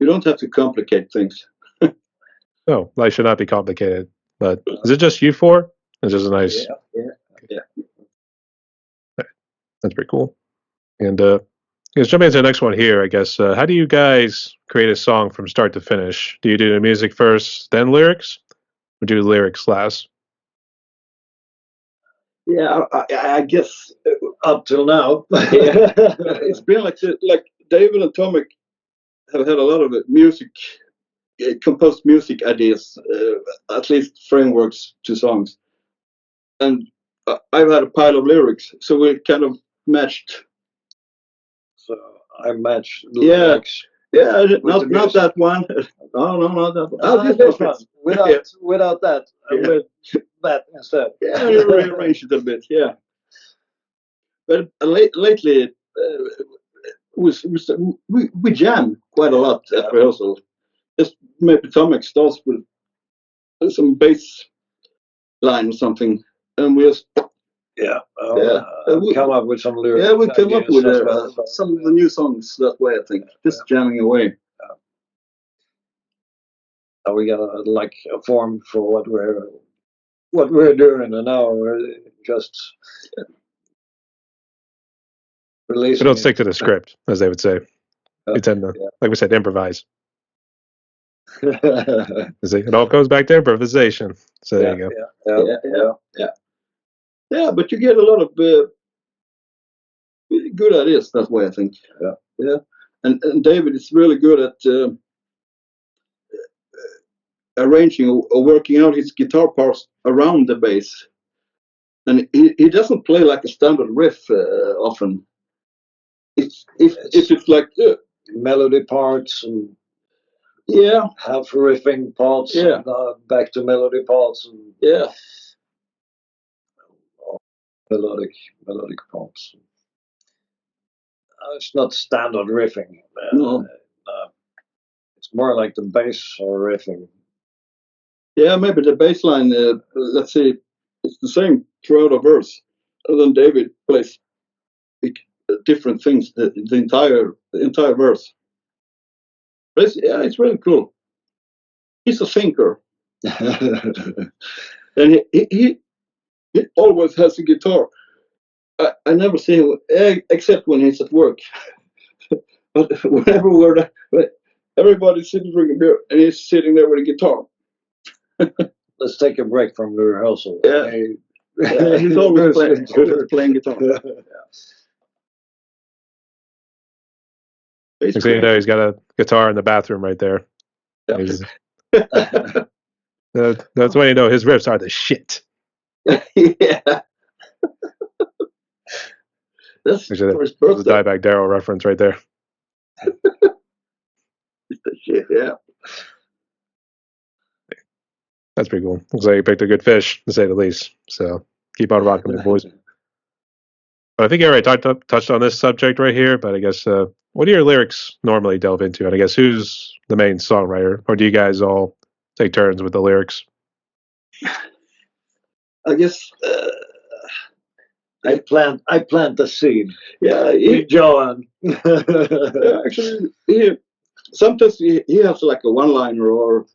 You don't have to complicate things. No, life should not be complicated. But is it just you four? It's just a nice. Yeah. That's pretty cool. And let's jump into the next one here, I guess. How do you guys create a song from start to finish? Do you do the music first, then lyrics? Or do lyrics last? Yeah, I guess up till now. It's been like David and Tomek have had a lot of music, composed music ideas, at least frameworks to songs. And I've had a pile of lyrics, so we kind of matched. So I matched the lyrics. Yeah, not that one. No, not that one. This one. Without that. With that instead. Yeah, you rearranged it a bit, yeah. But lately, we jam quite a lot at rehearsal. Just maybe Tomek starts with some bass line or something, and we just come up with some lyrics. Yeah, we come up with some of the new songs that way. I think just jamming away. Are we got like a form for what we're doing, and now we're just releasing. We don't stick to the script, as they would say. We tend to, like we said, improvise. It all goes back to improvisation. So there you go. Yeah. Yeah, but you get a lot of good ideas that way, I think. Yeah. And David is really good at arranging or working out his guitar parts around the bass. And he doesn't play like a standard riff often. If it's like melody parts and half riffing parts, and, back to melody parts, and melodic parts. It's not standard riffing. No. It's more like the bass or riffing. Yeah, maybe the bass line. Let's see, it's the same throughout a verse. And then David plays different things the entire verse. But it's really cool. He's a thinker, and he always has a guitar. I never see him except when he's at work. But whenever we're there, everybody's sitting drinking beer, and he's sitting there with a guitar. Let's take a break from the rehearsal. Yeah, he's always playing guitar. Next thing you know, he's got a guitar in the bathroom right there. That's when you know his riffs are the shit. Yeah. That's for his birthday. The Dieback Daryl reference right there. Shit, yeah. That's pretty cool. Looks like you picked a good fish, to say the least. So keep on rocking it, boys. But I think you already touched on this subject right here, but I guess what do your lyrics normally delve into? And I guess who's the main songwriter? Or do you guys all take turns with the lyrics? I guess I plant the seed. Yeah, Johan. Actually, sometimes he has like a one-liner or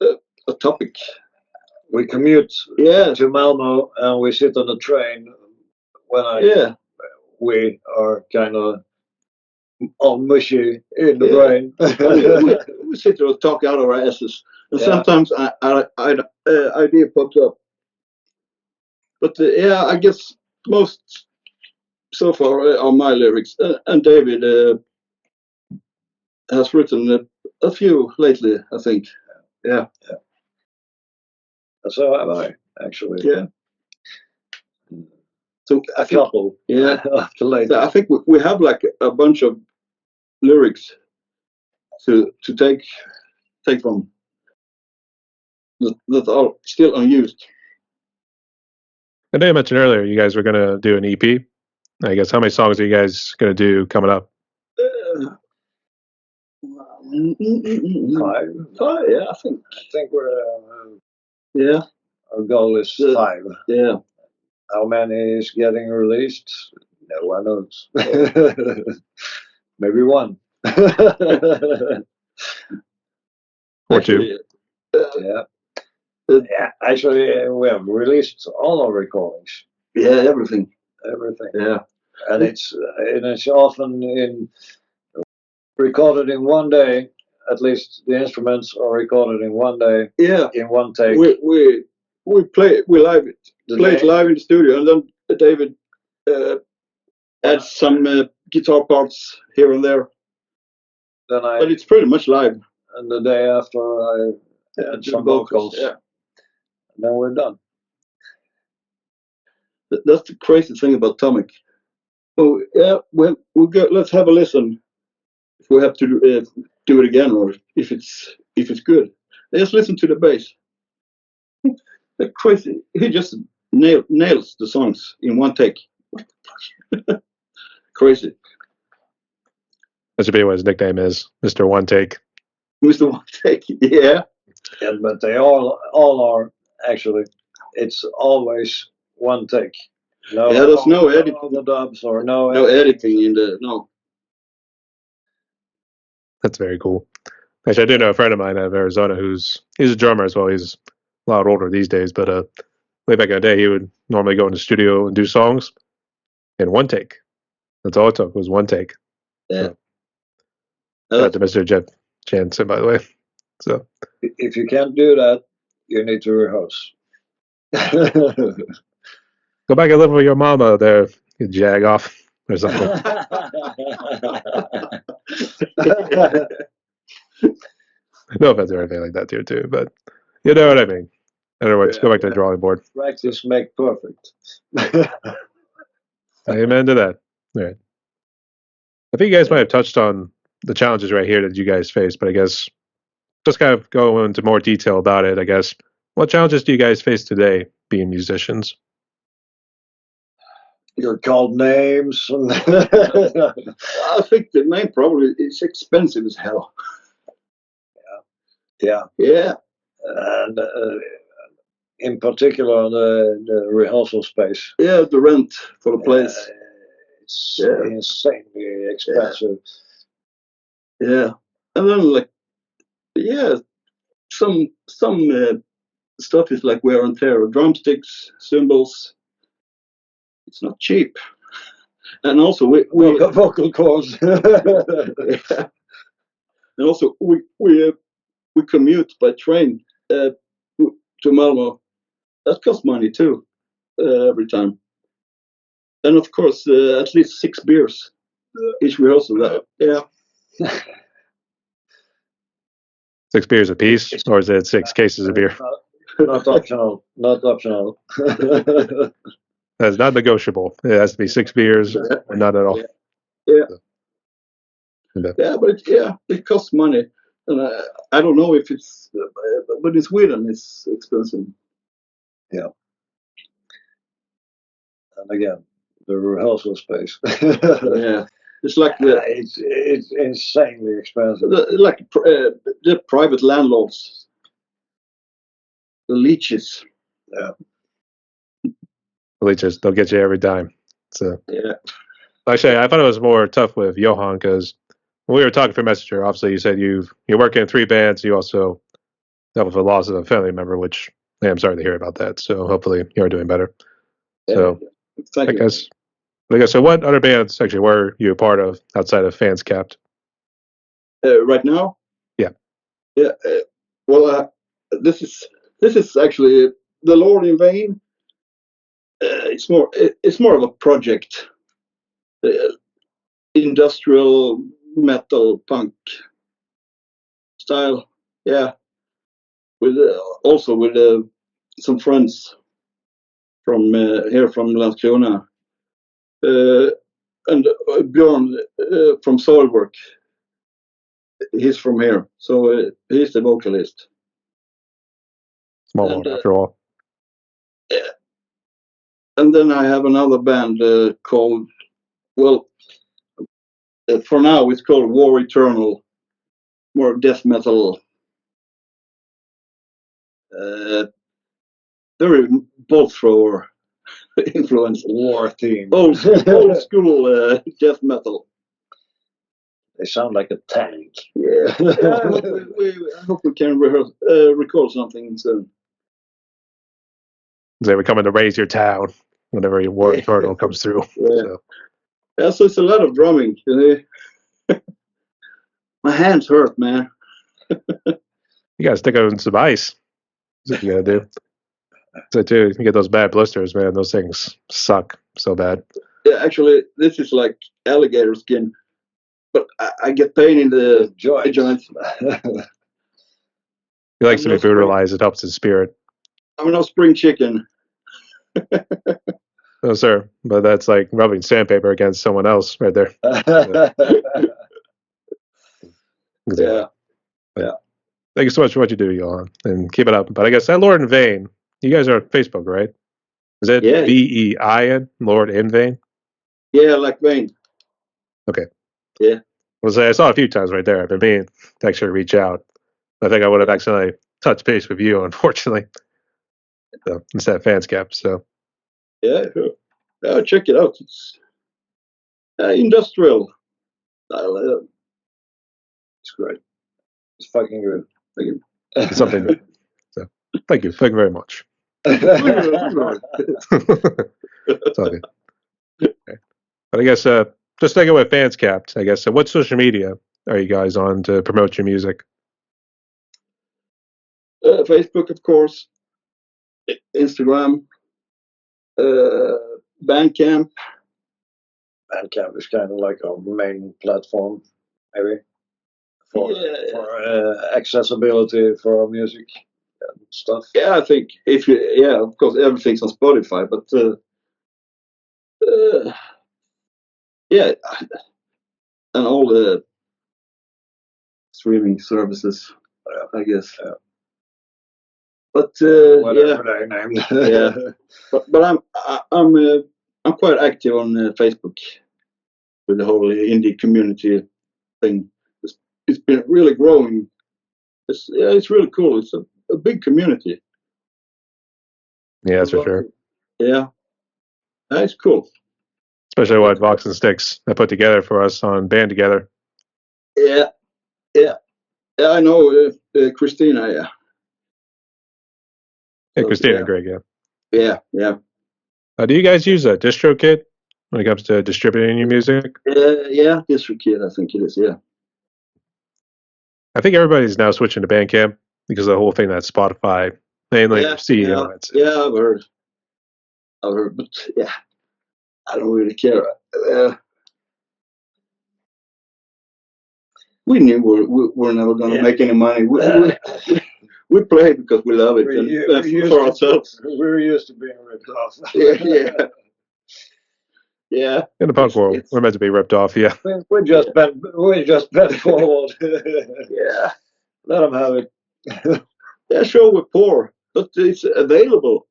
a topic. We commute to Malmo and we sit on the train when we are kind of all mushy in the brain. we sit there and talk out of our asses, and sometimes idea pops up. But I guess most so far are my lyrics, and David has written a few lately, I think. Yeah. So have I, actually. Yeah. So a couple. Yeah. After later. So I think we have like a bunch of lyrics to take from that are still unused. I know you mentioned earlier you guys were going to do an EP. I guess how many songs are you guys going to do coming up? 5. 5, yeah, I think we're our goal is 5. Yeah. How many is getting released? No one knows. Maybe 1. Or 2. Actually, we have released all our recordings. Yeah, everything. Yeah, and it's often recorded in one day. At least the instruments are recorded in one day. Yeah, in one take. We play live it live in the studio, and then David adds some guitar parts here and there. But it's pretty much live. And the day after, I add some vocals. Yeah. And then we're done. That's the crazy thing about Tomic. Oh yeah, we'll go. Let's have a listen. If we have to do it again, or if it's good, just listen to the bass. They're crazy. He just nails the songs in one take. Crazy. That should be what his nickname is, Mr. One Take. Mr. One Take, yeah. But they all are actually. It's always one take. No, there's no editing on the dubs or no editing in the no. That's very cool. Actually, I do know a friend of mine out of Arizona he's a drummer as well. He's a lot older these days, but way back in the day, he would normally go in the studio and do songs in one take. That's all it took was one take. Yeah. Shout out to Mr. Jeff Jansen, by the way. So if you can't do that, you need to rehearse. Go back and live with your mama there, you jag off or something. No offense or anything like that here too, but you know what I mean. In other words, go back to the drawing board. Practice make perfect. Amen to that. All right. I think you guys might have touched on the challenges right here that you guys face, but I guess just kind of go into more detail about it. I guess what challenges do you guys face today being musicians? You're called names. I think the main problem is expensive as hell. Yeah. Yeah. And in particular, the rehearsal space. Yeah, the rent for the place. It's insanely expensive. Yeah. And then like, some stuff is like wear and tear. Drumsticks, cymbals. It's not cheap. And also we vocal cords. yeah. And also we commute by train to Malmo. That costs money too, every time. And of course, at least 6 beers each rehearsal. Yeah. 6 beers a piece, or is it 6 cases of beer? Not optional. Not optional. That's not negotiable. It has to be 6 beers, or not at all. Yeah. Yeah, but it costs money, and I don't know if it's, but in Sweden it's expensive. Yeah. And again, the rehearsal space. Yeah, it's like it's insanely expensive. The private landlords, the leeches. Yeah. Leeches, they'll get you every time. So yeah. Actually, I thought it was more tough with Johan because when we were talking for Messenger, obviously you said you're working in 3 bands. You also dealt with the loss of a family member, which I'm sorry to hear about that. So hopefully you're doing better. So Thank you. I guess so. What other bands actually were you a part of outside of Fanskapt? Right now? Yeah. Yeah. Well, this is actually The Lord in Vain. It's more of a project. Industrial metal punk style. Yeah. With also with some friends from here from Landskrona. And Björn from Soilwork. He's from here, so he's the vocalist. Small world, after all. Yeah. And then I have another band called, well, for now it's called War Eternal, more death metal. Very bolt thrower influence. War theme. Old school death metal. They sound like a tank. Yeah. I hope we can record something soon. They were coming to raise your town whenever your War Eternal comes through. Yeah, so it's a lot of drumming. My hands hurt, man. You gotta stick on some ice. That's what you gotta do. So too, you get those bad blisters, man. Those things suck so bad. Yeah, actually, this is like alligator skin, but I get pain in the joints. He likes to be brutalized. It helps his spirit. I'm no spring chicken. No, sir. But that's like rubbing sandpaper against someone else right there. Yeah. Thank you so much for what you do, Johan, and keep it up. But I guess that Lord in Vain, you guys are on Facebook, right? Is it VEIN, Lord in Vain? Yeah, like Vain. Okay. Yeah. Well, I saw it a few times right there. I've been meaning to actually reach out. I think I would have accidentally touched base with you, unfortunately. So instead of Fanskapt. So yeah, sure. Check it out. It's industrial. It's great. It's fucking good. Thank you. it's something. So thank you very much. It's all good. Okay. But I guess just thinking with Fanskapt, I guess what social media are you guys on to promote your music? Facebook, of course. Instagram. Bandcamp. Bandcamp is kind of like our main platform, maybe for accessibility for our music and stuff. Yeah, I think of course everything's on Spotify, but yeah, and all the streaming services, I guess. But whatever they named. Yeah, but I'm quite active on Facebook with the whole indie community thing. It's been really growing. It's really cool. It's a big community. Yeah, that's for sure. Yeah, that's cool. Especially what Vox and Sticks I put together for us on Band Together. Yeah, I know Christina. Yeah. Hey, Christina and Greg, Yeah. Do you guys use a DistroKid when it comes to distributing your music? Yeah, DistroKid, I think it is. Yeah. I think everybody's now switching to Bandcamp because of the whole thing that Spotify, mainly CEO. Yeah, I've heard, but yeah, I don't really care. We knew we're never going to make any money. We play because we love it for ourselves. We're used to being ripped off. Yeah. In the punk world, we're meant to be ripped off. Yeah. We just bent forward. Yeah. Let them have it. Yeah, sure, we're poor, but it's available.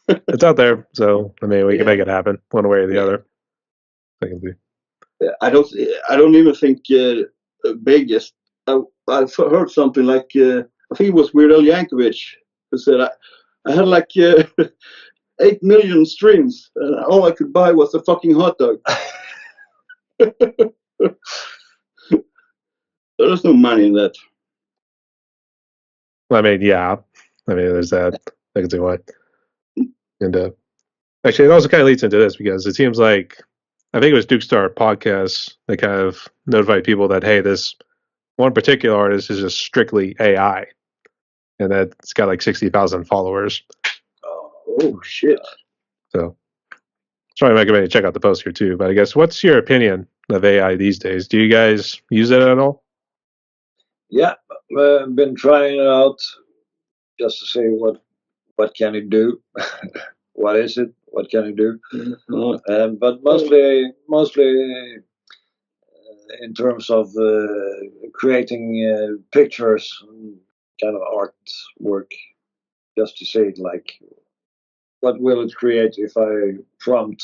It's out there, so I mean, we can make it happen one way or the other. I don't even think biggest. I've heard something like I think it was Weird Al Yankovic who said I had like 8 million streams and all I could buy was a fucking hot dog. There's no money in that. I mean, yeah. I mean, there's that. I can see why. And actually, it also kind of leads into this because it seems like I think it was Duke Star podcast that kind of notified people that hey, this one particular artist is just strictly AI, and that it's got like 60,000 followers. Oh shit! So, sorry, I recommend you check out the post here too. But I guess, what's your opinion of AI these days? Do you guys use it at all? Yeah, I've been trying it out just to see what can it do. What is it? What can it do? But mostly in terms of creating pictures, kind of artwork, just to see like what will it create if I prompt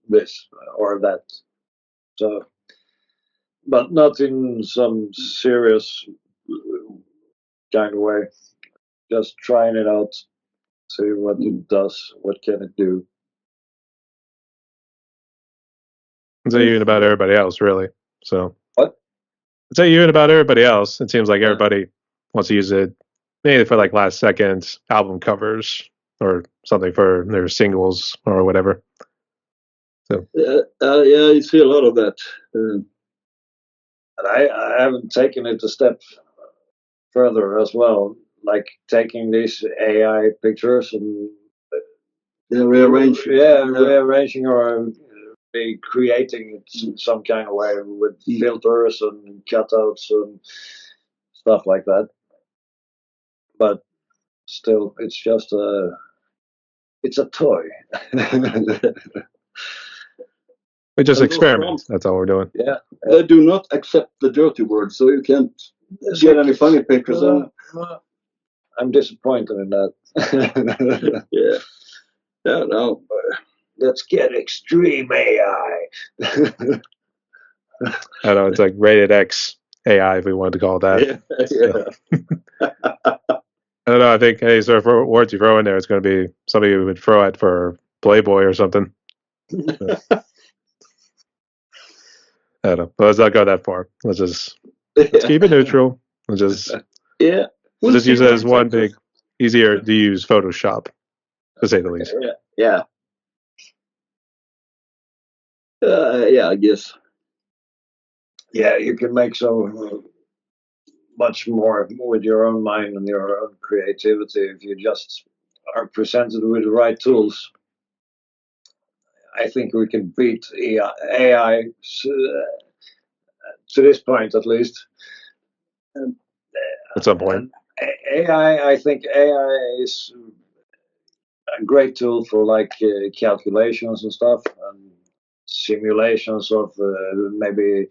this or that. So, but not in some serious kind of way. Just trying it out, see what it does, what can it do. It's like you and about everybody else, really. So what? It's like you and about everybody else. It seems like everybody wants to use it mainly for like last second album covers or something for their singles or whatever. So yeah, you see a lot of that. And I haven't taken it a step further as well, like taking these AI pictures and rearranging or creating it in some kind of way with filters and cutouts and stuff like that. But still, it's just it's a toy. we just experiment. That's all we're doing. Yeah. They do not accept the dirty word, so you can't get any funny pictures on. I'm disappointed in that. Yeah. Yeah, no. Let's get extreme AI. I don't know. It's like rated X AI, if we wanted to call it that. Yeah. I don't know. I think any sort of words you throw in there, it's going to be somebody who would throw it for Playboy or something. I don't know. But let's not go that far. Let's keep it neutral. Let's just use it as one big, easier to use Photoshop, to say the least. Yeah. I guess. Yeah, you can make so much more with your own mind and your own creativity if you just are presented with the right tools, I think we can beat AI to this point, at least. At some point. AI, I think AI is a great tool for like calculations and stuff, and simulations of maybe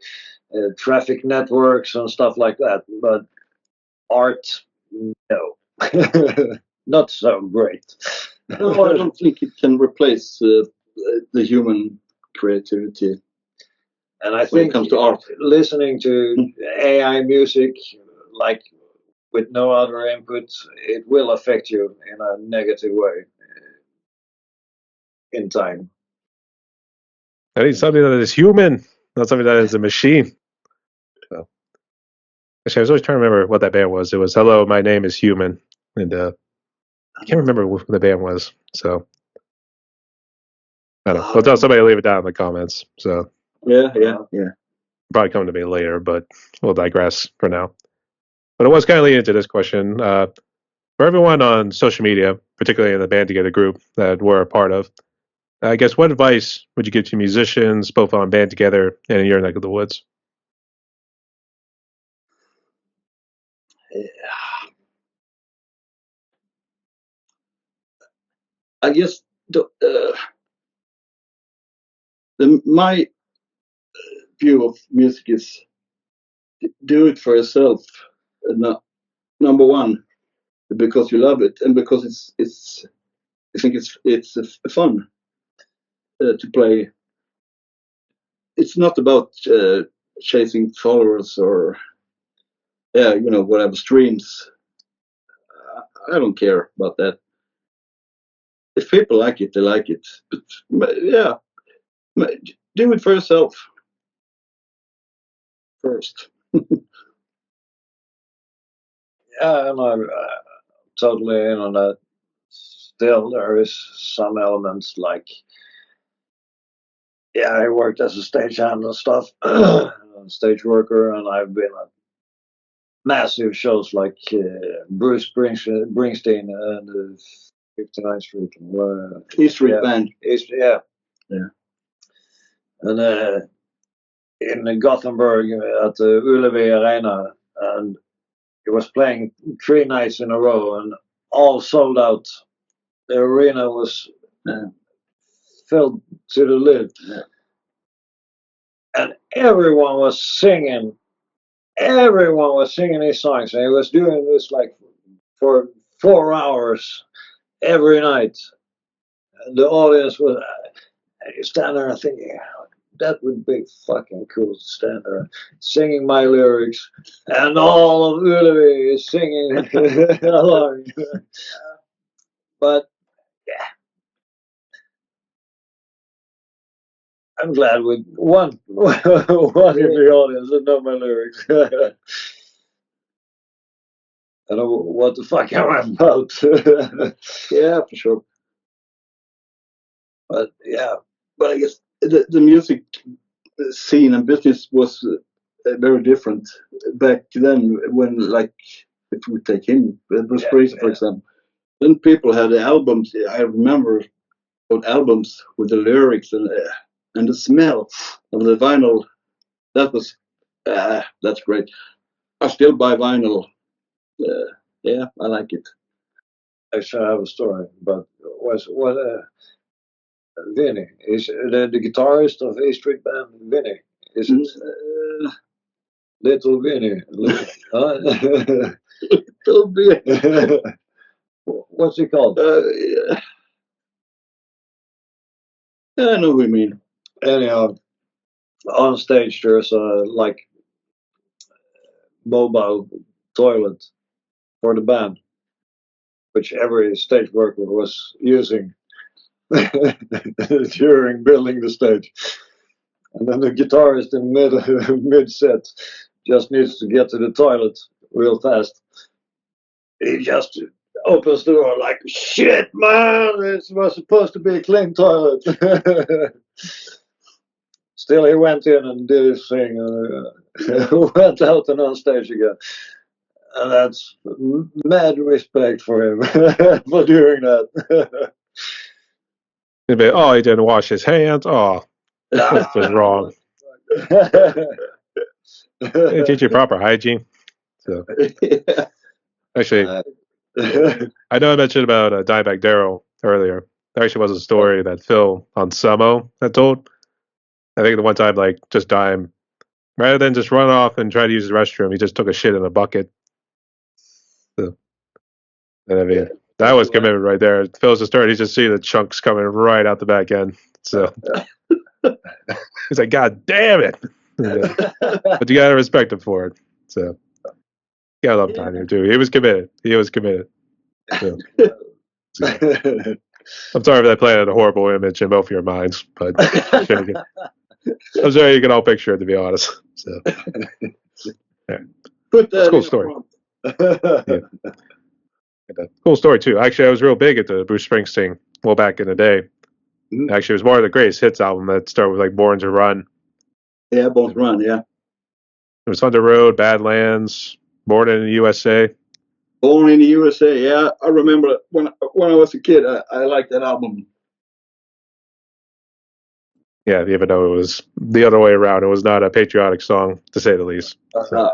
traffic networks and stuff like that. But art, no, not so great. No, I don't think it can replace the human creativity. And I when think it comes to art, listening to AI music, like with no other input, it will affect you in a negative way in time. I need something that is human, not something that is a machine. So, actually, I was always trying to remember what that band was. It was "Hello, my name is Human," and I can't remember what the band was. So I don't know. I'll tell somebody to leave it down in the comments. So yeah. probably come to me later, but we'll digress for now. But it was kind of leading into this question. For everyone on social media, particularly in the Band Together group that we're a part of, I guess what advice would you give to musicians, both on Band Together and in your neck of the woods? I guess my view of music is do it for yourself. Number one, because you love it, and because I think it's fun to play. It's not about chasing followers or whatever streams. I don't care about that. If people like it, they like it. But yeah, do it for yourself first. Yeah, and I'm totally in on that. Still, there is some elements like, yeah, I worked as a stagehand and stuff, stage worker, and I've been at massive shows like Bruce Springsteen and 59th Street. East Street Band. Yeah. Yeah. And in Gothenburg at the Ullevi Arena, and it was playing 3 nights in a row and all sold out. The arena was filled to the lid. Yeah. And everyone was singing. Everyone was singing these songs. And he was doing this like for 4 hours every night. And the audience was standing there thinking, that would be fucking cool to stand there singing my lyrics. And all of Ullevi is singing along. But yeah, I'm glad with one in the audience that know my lyrics. I don't know what the fuck am I about. Yeah, for sure. But yeah, but I guess the music scene and business was very different back then. When, like, if we take him, Bruce Springsteen, for example, then people had the albums. I remember albums with the lyrics and the smell of the vinyl. That was that's great. I still buy vinyl. Yeah, I like it. actually I have a story, but what Vinny is the guitarist of A Street Band. Vinny, is it Little Vinny? Little bit. What's he called? Yeah. I know what you mean. Anyhow, on stage there's a like mobile toilet for the band, which every stage worker was using during building the stage. And then the guitarist in mid set just needs to get to the toilet real fast. He just opens the door like, shit, man, this was supposed to be a clean toilet. Still, he went in and did his thing and went out and on stage again. And that's mad respect for him for doing that. He'd be, oh, he didn't wash his hands. Oh, that's just wrong. They teach you proper hygiene. So actually, I know I mentioned about Dimebag Darrell earlier. There actually was a story that Phil on Sumo had told. I think the one time, like, just Dime, rather than just run off and try to use the restroom, he just took a shit in a bucket. So, and I mean, that was commitment right there. Phil's the story. He just see the chunks coming right out the back end. So he's like, God damn it. But you gotta respect him for it. So you gotta love time here too. He was committed. So, I'm sorry if that planted a horrible image in both of your minds, but I'm sure you can all picture it, to be honest. So yeah. Put that That's a cool story. Cool story too. Actually, I was real big into Bruce Springsteen well back in the day. Actually, it was more of the greatest hits album that started with like Born to Run. Yeah, Born to Run. Yeah. It was Thunder Road, Badlands, Born in the USA. Born in the USA. Yeah, I remember when I was a kid. I liked that album. Yeah, even though it was the other way around, it was not a patriotic song to say the least. So,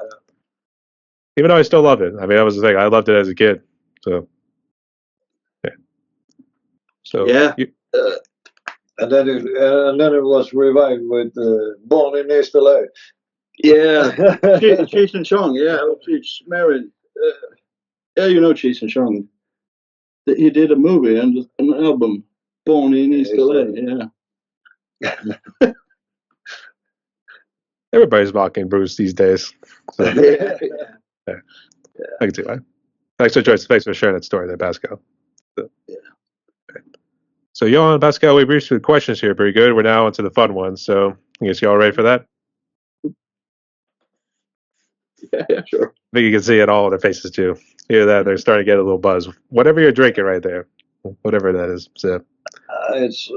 even though I still loved it. I mean, that was the thing. I loved it as a kid. So yeah. So yeah. And then it was revived with Born in East LA. Yeah, Cheech and Chong. Yeah, she's married. Yeah, you know Cheech and Chong. He did a movie and an album, Born in East LA. Yeah. Everybody's mocking Bruce these days. So, yeah. I can see why. Thanks for sharing that story there, Pascal. So, yeah. So, Johan and Pascal, we reached the questions here pretty good. We're now into the fun ones. So, I guess you all ready for that? Yeah, sure. I think you can see it all in their faces too. Hear that? They're starting to get a little buzz. Whatever you're drinking right there, whatever that is. So, it's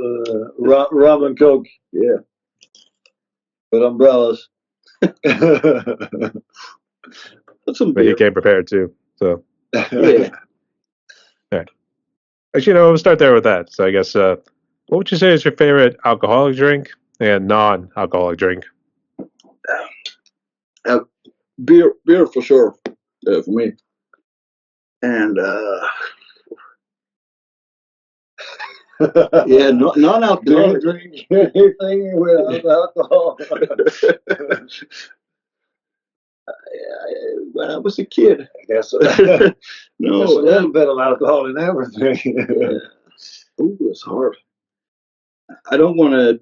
rum and coke. Yeah. With umbrellas. But he came prepared too. So, yeah. All right. Actually, we'll start there with that. So, I guess, what would you say is your favorite alcoholic drink and non-alcoholic drink? Beer for sure, for me. And yeah, non-alcoholic drink anything without alcohol. When I was a kid, I guess no, there's a little bit of alcohol in everything. Ooh, it's hard. I don't want to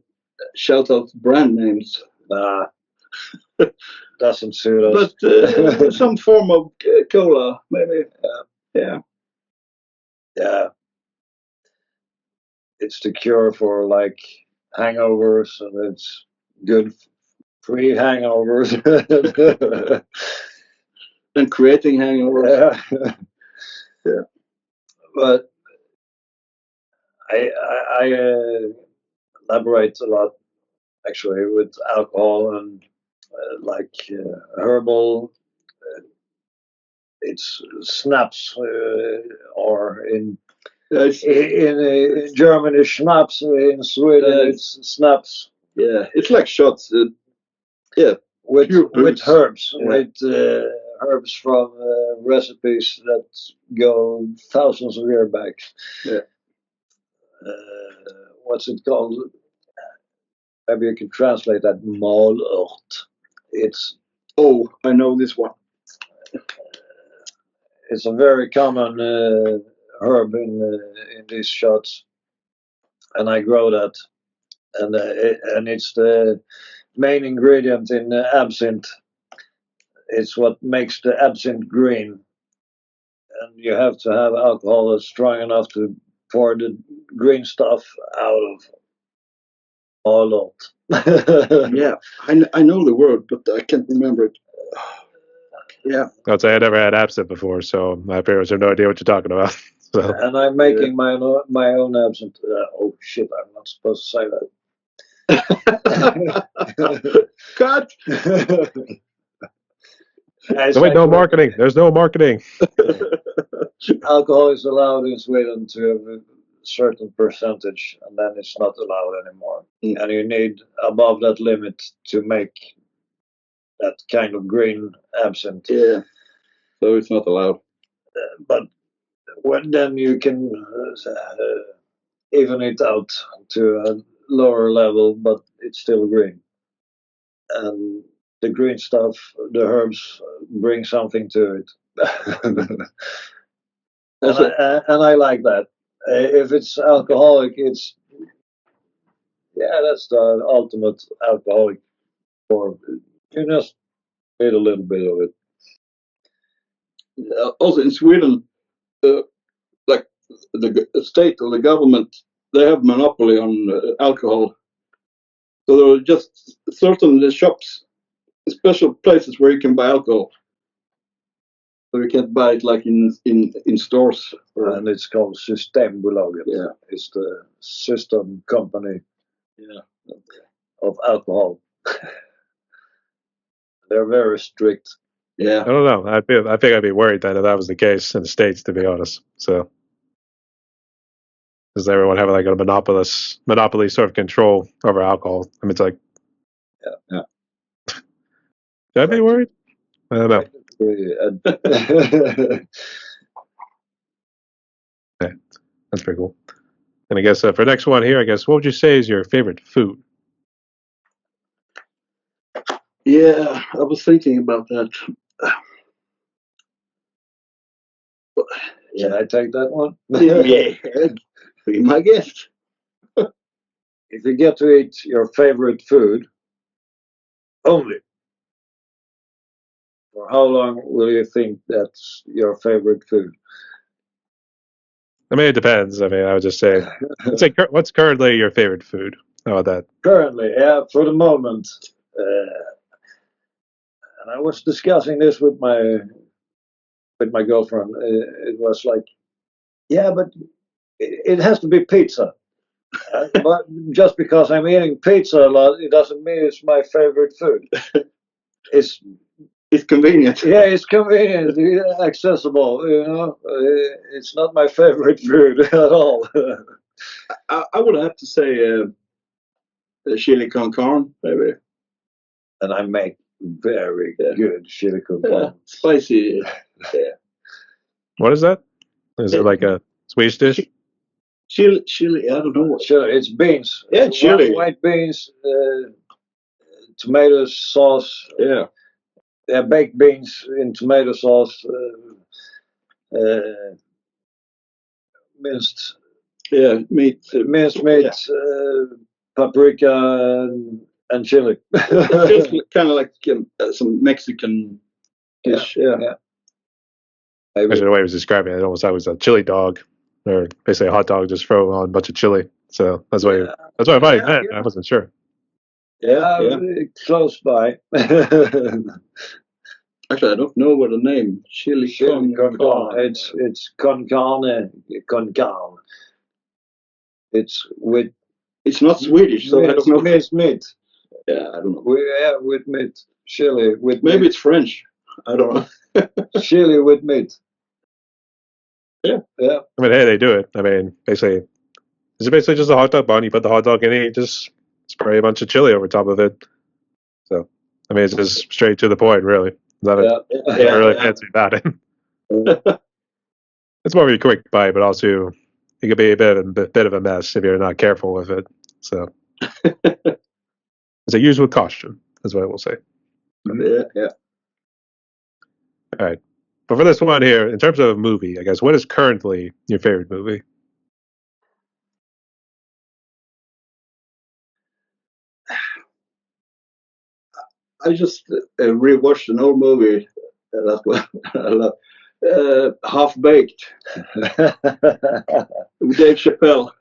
shout out brand names. Nah, doesn't suit us. But some form of cola, maybe. Yeah. It's the cure for like hangovers, and it's good free hangovers. And creating hangovers. Yeah. But I elaborate a lot actually with alcohol and like herbal. It's snaps, or in Germany schnapps. In Sweden it's snaps. Yeah, it's like shots. Yeah, with herbs, with herbs from recipes that go thousands of years back. Yeah. What's it called? Maybe you can translate that. Malört. It's. Oh, I know this one. It's a very common herb in these shots, and I grow that, and it's the main ingredient in absinthe. It's what makes the absinthe green, and you have to have alcohol that's strong enough to pour the green stuff out of. Malört. Yeah, I know the word, but I can't remember it. Yeah. I'd say I never had absinthe before, so my parents have no idea what you're talking about. So. And I'm making my own absinthe. Oh shit! I'm not supposed to say that. Cut. So wait, no marketing. There's no marketing. Alcohol is allowed in Sweden to a certain percentage, and then it's not allowed anymore. And you need above that limit to make that kind of green absinthe. Yeah. So it's not allowed. But then you can even it out to a lower level, but it's still green. And the green stuff, the herbs, bring something to it. and I like that. If it's alcoholic, that's the ultimate alcoholic form. You just need a little bit of it. Also in Sweden, like the state or the government, they have monopoly on alcohol. So there are just certain shops, special places where you can buy alcohol. So you can't buy it like in stores. And it's called Systembolaget. Yeah. It's the system company Yeah. of alcohol. They're very strict. Yeah. I don't know. I think I'd be worried then if that was the case in the States, to be honest. So, does everyone have like a monopoly sort of control over alcohol? I mean, it's like, Yeah. should I be worried? I don't know. Yeah, that's pretty cool. And I guess for the next one here, I guess, what would you say is your favorite food? Yeah, I was thinking about that. Can I take that one? Yeah, be my guest. If you get to eat your favorite food only, for how long will you think that's your favorite food? I mean, it depends. I mean, I would just say, what's currently your favorite food? How about that? Currently, for the moment, and I was discussing this with my girlfriend. It was like, yeah, but it has to be pizza. But just because I'm eating pizza a lot, it doesn't mean it's my favorite food. It's convenient. Yeah, it's convenient, accessible. It's not my favorite food at all. I would have to say chili con carne, maybe. And I make very good chili con carne. Spicy. Yeah. What is that? Is it like a Swedish dish? Chili. I don't know what. Sure, it's beans. Yeah, chili. White beans, tomato sauce. Yeah. Baked beans in tomato sauce. Minced. Yeah, minced meat, paprika, and chili. It feels kind of like some Mexican dish. Yeah. Actually, the way I was describing it, it almost was a chili dog, or basically a hot dog just throw on a bunch of chili. So that's why I thought it meant. I wasn't sure. Yeah. Close by. Actually, I don't know what the name. Chili con carne. It's con carne. Con carne. It's with. It's not Swedish, so I don't know. Minced meat. Yeah, I don't know. With meat. Chili with. Maybe meat. It's French. I don't know. Chili with meat. Yeah. I mean, hey, they do it. I mean, basically, it's basically just a hot dog bun. You put the hot dog in it, you just spray a bunch of chili over top of it. So, I mean, it's just straight to the point, really. Nothing really fancy about it. It's more of a quick bite, but also it could be a bit of a mess if you're not careful with it. So, it's a use with caution, is what I will say. Yeah. All right. But for this one here, in terms of a movie, I guess, what is currently your favorite movie? I just rewatched an old movie. That's what I love. Half Baked. With Dave Chappelle.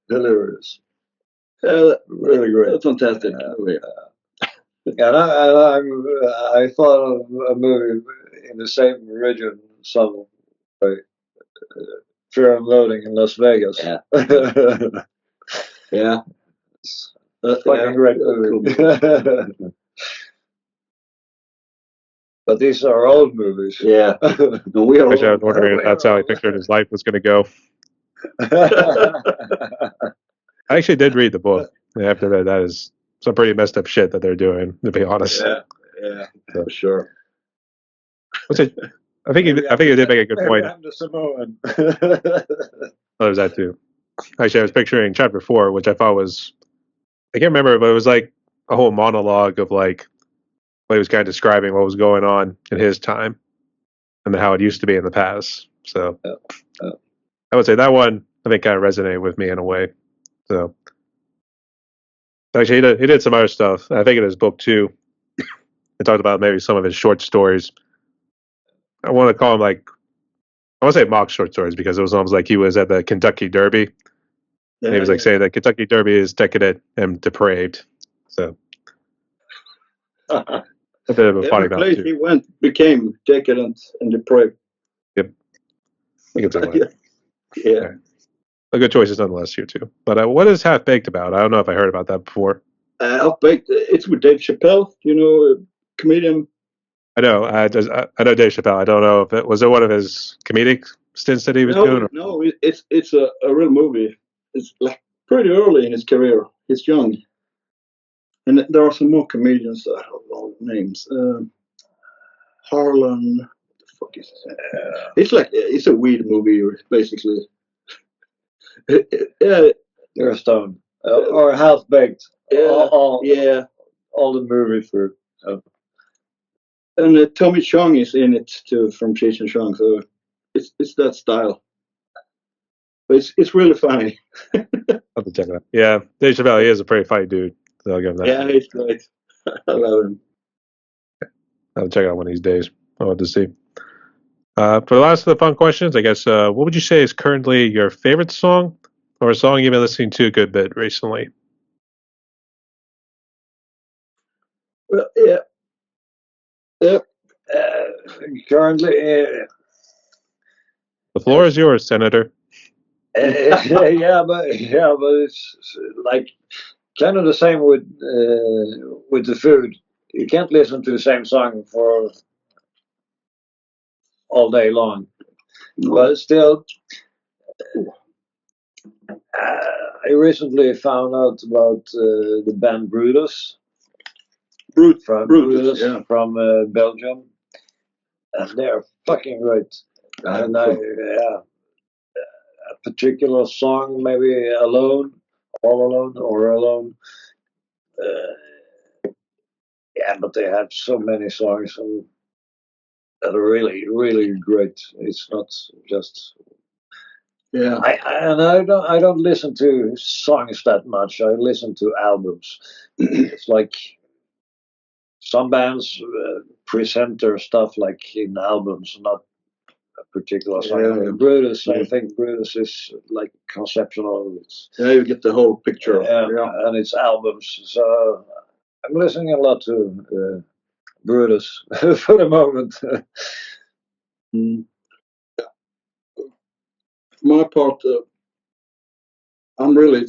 Hilarious. Really great. Fantastic movie. And I thought of a movie in the same region, some Fear and Loathing in Las Vegas. Yeah. Yeah. Fucking great movie. But these are old movies. Yeah. No, we are. Actually, I was wondering if that's how he pictured his life was going to go. I actually did read the book. And after that, that is some pretty messed up shit that they're doing, to be honest. Yeah, for sure. I think you did make a good point. I'm the Samoan. Oh, there's that too. Actually, I was picturing chapter 4, which I thought was, I can't remember, but it was like a whole monologue of like what he was kind of describing what was going on in his time and how it used to be in the past. So I would say that one, I think, kind of resonated with me in a way. So actually, he did some other stuff. I think in his book too, he talked about maybe some of his short stories. I want to call them like, I want to say mock short stories because it was almost like he was at the Kentucky Derby. And he was like saying that Kentucky Derby is decadent and depraved. So a bit of a funny Every place too. he went became decadent and depraved. Yep. I can say that. Yeah. A good choices nonetheless here too. But what is Half Baked about? I don't know if I heard about that before. Half-Baked, it's with Dave Chappelle, you know, comedian. I know. I know Dave Chappelle. I don't know if it was one of his comedic stints that he was doing. No, it's a real movie. It's like pretty early in his career. He's young, and there are some more comedians. I don't know names. Harlan. What the fuck is his name? It's a weed movie basically. Yeah, You're a stone. Or half baked. yeah. All the movie for. And Tommy Chong is in it too from Cheech and Chong, so it's that style. But it's really funny. I'll have to check it out. Yeah, Dave Chappelle, he is a pretty funny dude. So I'll give him that. Yeah, he's great. I love him. I'll check it out one of these days. I'll have to see. For the last of the fun questions, I guess, what would you say is currently your favorite song or a song you've been listening to a good bit recently? Well, yeah. Currently, The floor is yours, Senator. yeah, but it's like kind of the same with the food. You can't listen to the same song for all day long, but still. I recently found out about the band Brutus. Brutus from Belgium, and they're fucking great. And a particular song, maybe Alone, All Alone, or Alone. Yeah, but they have so many songs that are really, really great. It's not just. Yeah. I don't listen to songs that much. I listen to albums. It's like some bands present their stuff like in albums, not a particular song. Yeah. Brutus, I think Brutus is like conceptual. You get the whole picture. And it's albums. So I'm listening a lot to Brutus for the moment. For my part, I'm really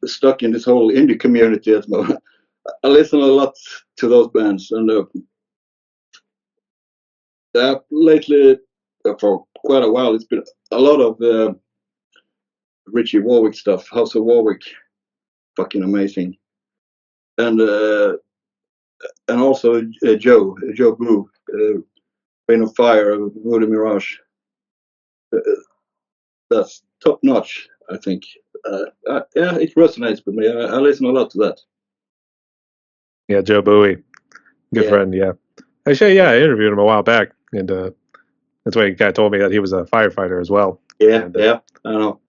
stuck in this whole indie community at the moment. I listen a lot to those bands, and lately, for quite a while, it's been a lot of Richie Warwick stuff. House of Warwick, fucking amazing, and also Joe Blue, Rain of Fire, Voodoo Mirage. That's top notch, I think. Yeah, it resonates with me. I listen a lot to that. Yeah, Joe Bowie, good friend. Yeah, actually, I interviewed him a while back, and that's why he kind of told me that he was a firefighter as well. Yeah, and, I know.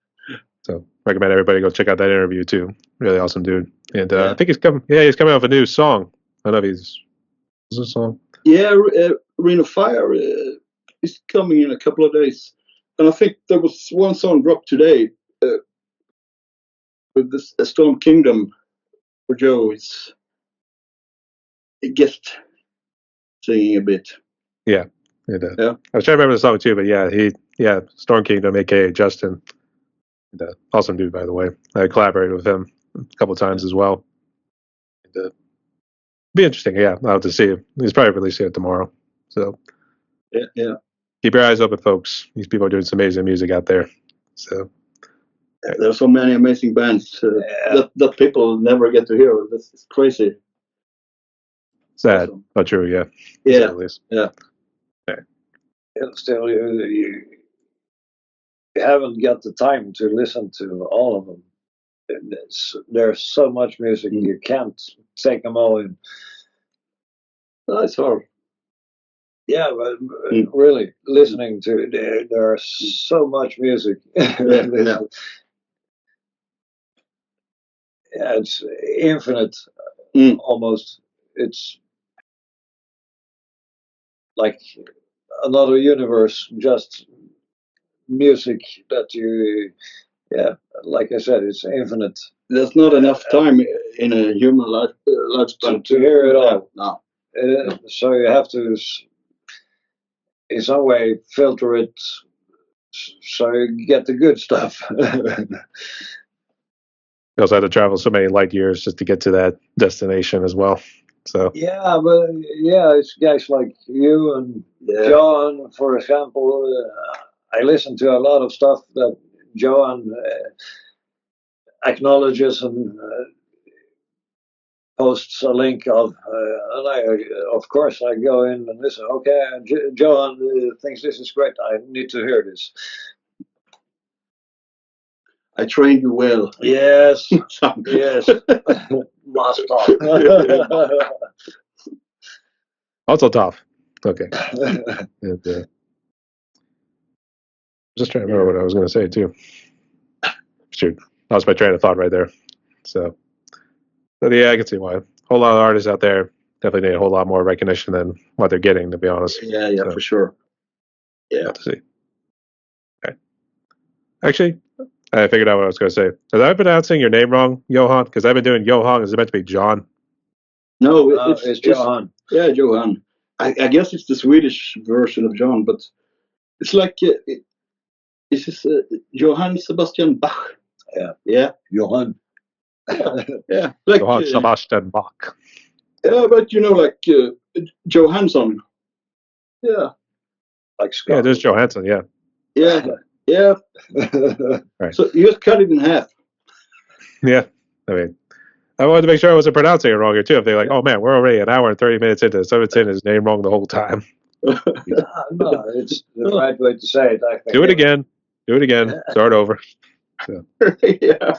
So recommend everybody go check out that interview too. Really awesome dude. And I think he's coming. Yeah, he's coming off a new song. I don't know if is a song. Yeah, Rain of Fire is coming in a couple of days, and I think there was one song dropped today with this Storm Kingdom for Joe. It's a guest singing a bit. Yeah. I was trying to remember the song too, but Storm Kingdom, aka Justin. Awesome dude, by the way. I collaborated with him a couple times as well. And, be interesting, I'll have to see him. He's probably releasing it tomorrow. So Yeah. keep your eyes open, folks. These people are doing some amazing music out there. So There's so many amazing bands that people never get to hear. That's crazy. sad, Awesome. but true. Yeah. Yeah. At least. Yeah. Still, you haven't got the time to listen to all of them. There's so much music, you can't take them all in. That's hard. Yeah, but really, listening to there's so much music. Yeah. Yeah, it's infinite, almost. It's like another universe, just music that you, yeah, like I said, it's infinite. There's not enough time in a human lifespan to hear it all. No. So you have to, in some way, filter it so you get the good stuff. You also had to travel so many light years just to get to that destination as well. So Yeah, but it's guys like you and John, for example. I listen to a lot of stuff that Johan acknowledges and posts a link of, and I, of course, I go in and listen. Okay, Johan thinks this is great. I need to hear this. I trained you well. Yes, yes. Must talk. also tough. Okay. And, just trying to remember what I was going to say too. Shoot, lost my train of thought right there. So yeah, I can see why. A whole lot of artists out there definitely need a whole lot more recognition than what they're getting, to be honest. Yeah, so, for sure. Yeah. To see. Okay. Actually, I figured out what I was going to say. Have I been pronouncing your name wrong, Johan? Because I've been doing Johan. Is it meant to be John? No, it's Johan. Yeah, Johan. I guess it's the Swedish version of John, but it's like it's just Johann Sebastian Bach. Yeah. Johan. Yeah, like Johann Sebastian Bach. Yeah, but like Johansson. Yeah. Like Scott. Yeah, there's Johansson. Yeah. Yeah. Right. So you just cut it in half. Yeah. I mean, I wanted to make sure I wasn't pronouncing it wrong here too. If they're like, "Oh man, we're already an hour and 30 minutes into this, someone's saying his name wrong the whole time." No, it's the right way to say it. I think. Do it again. Do it again. Start over. So. Yeah.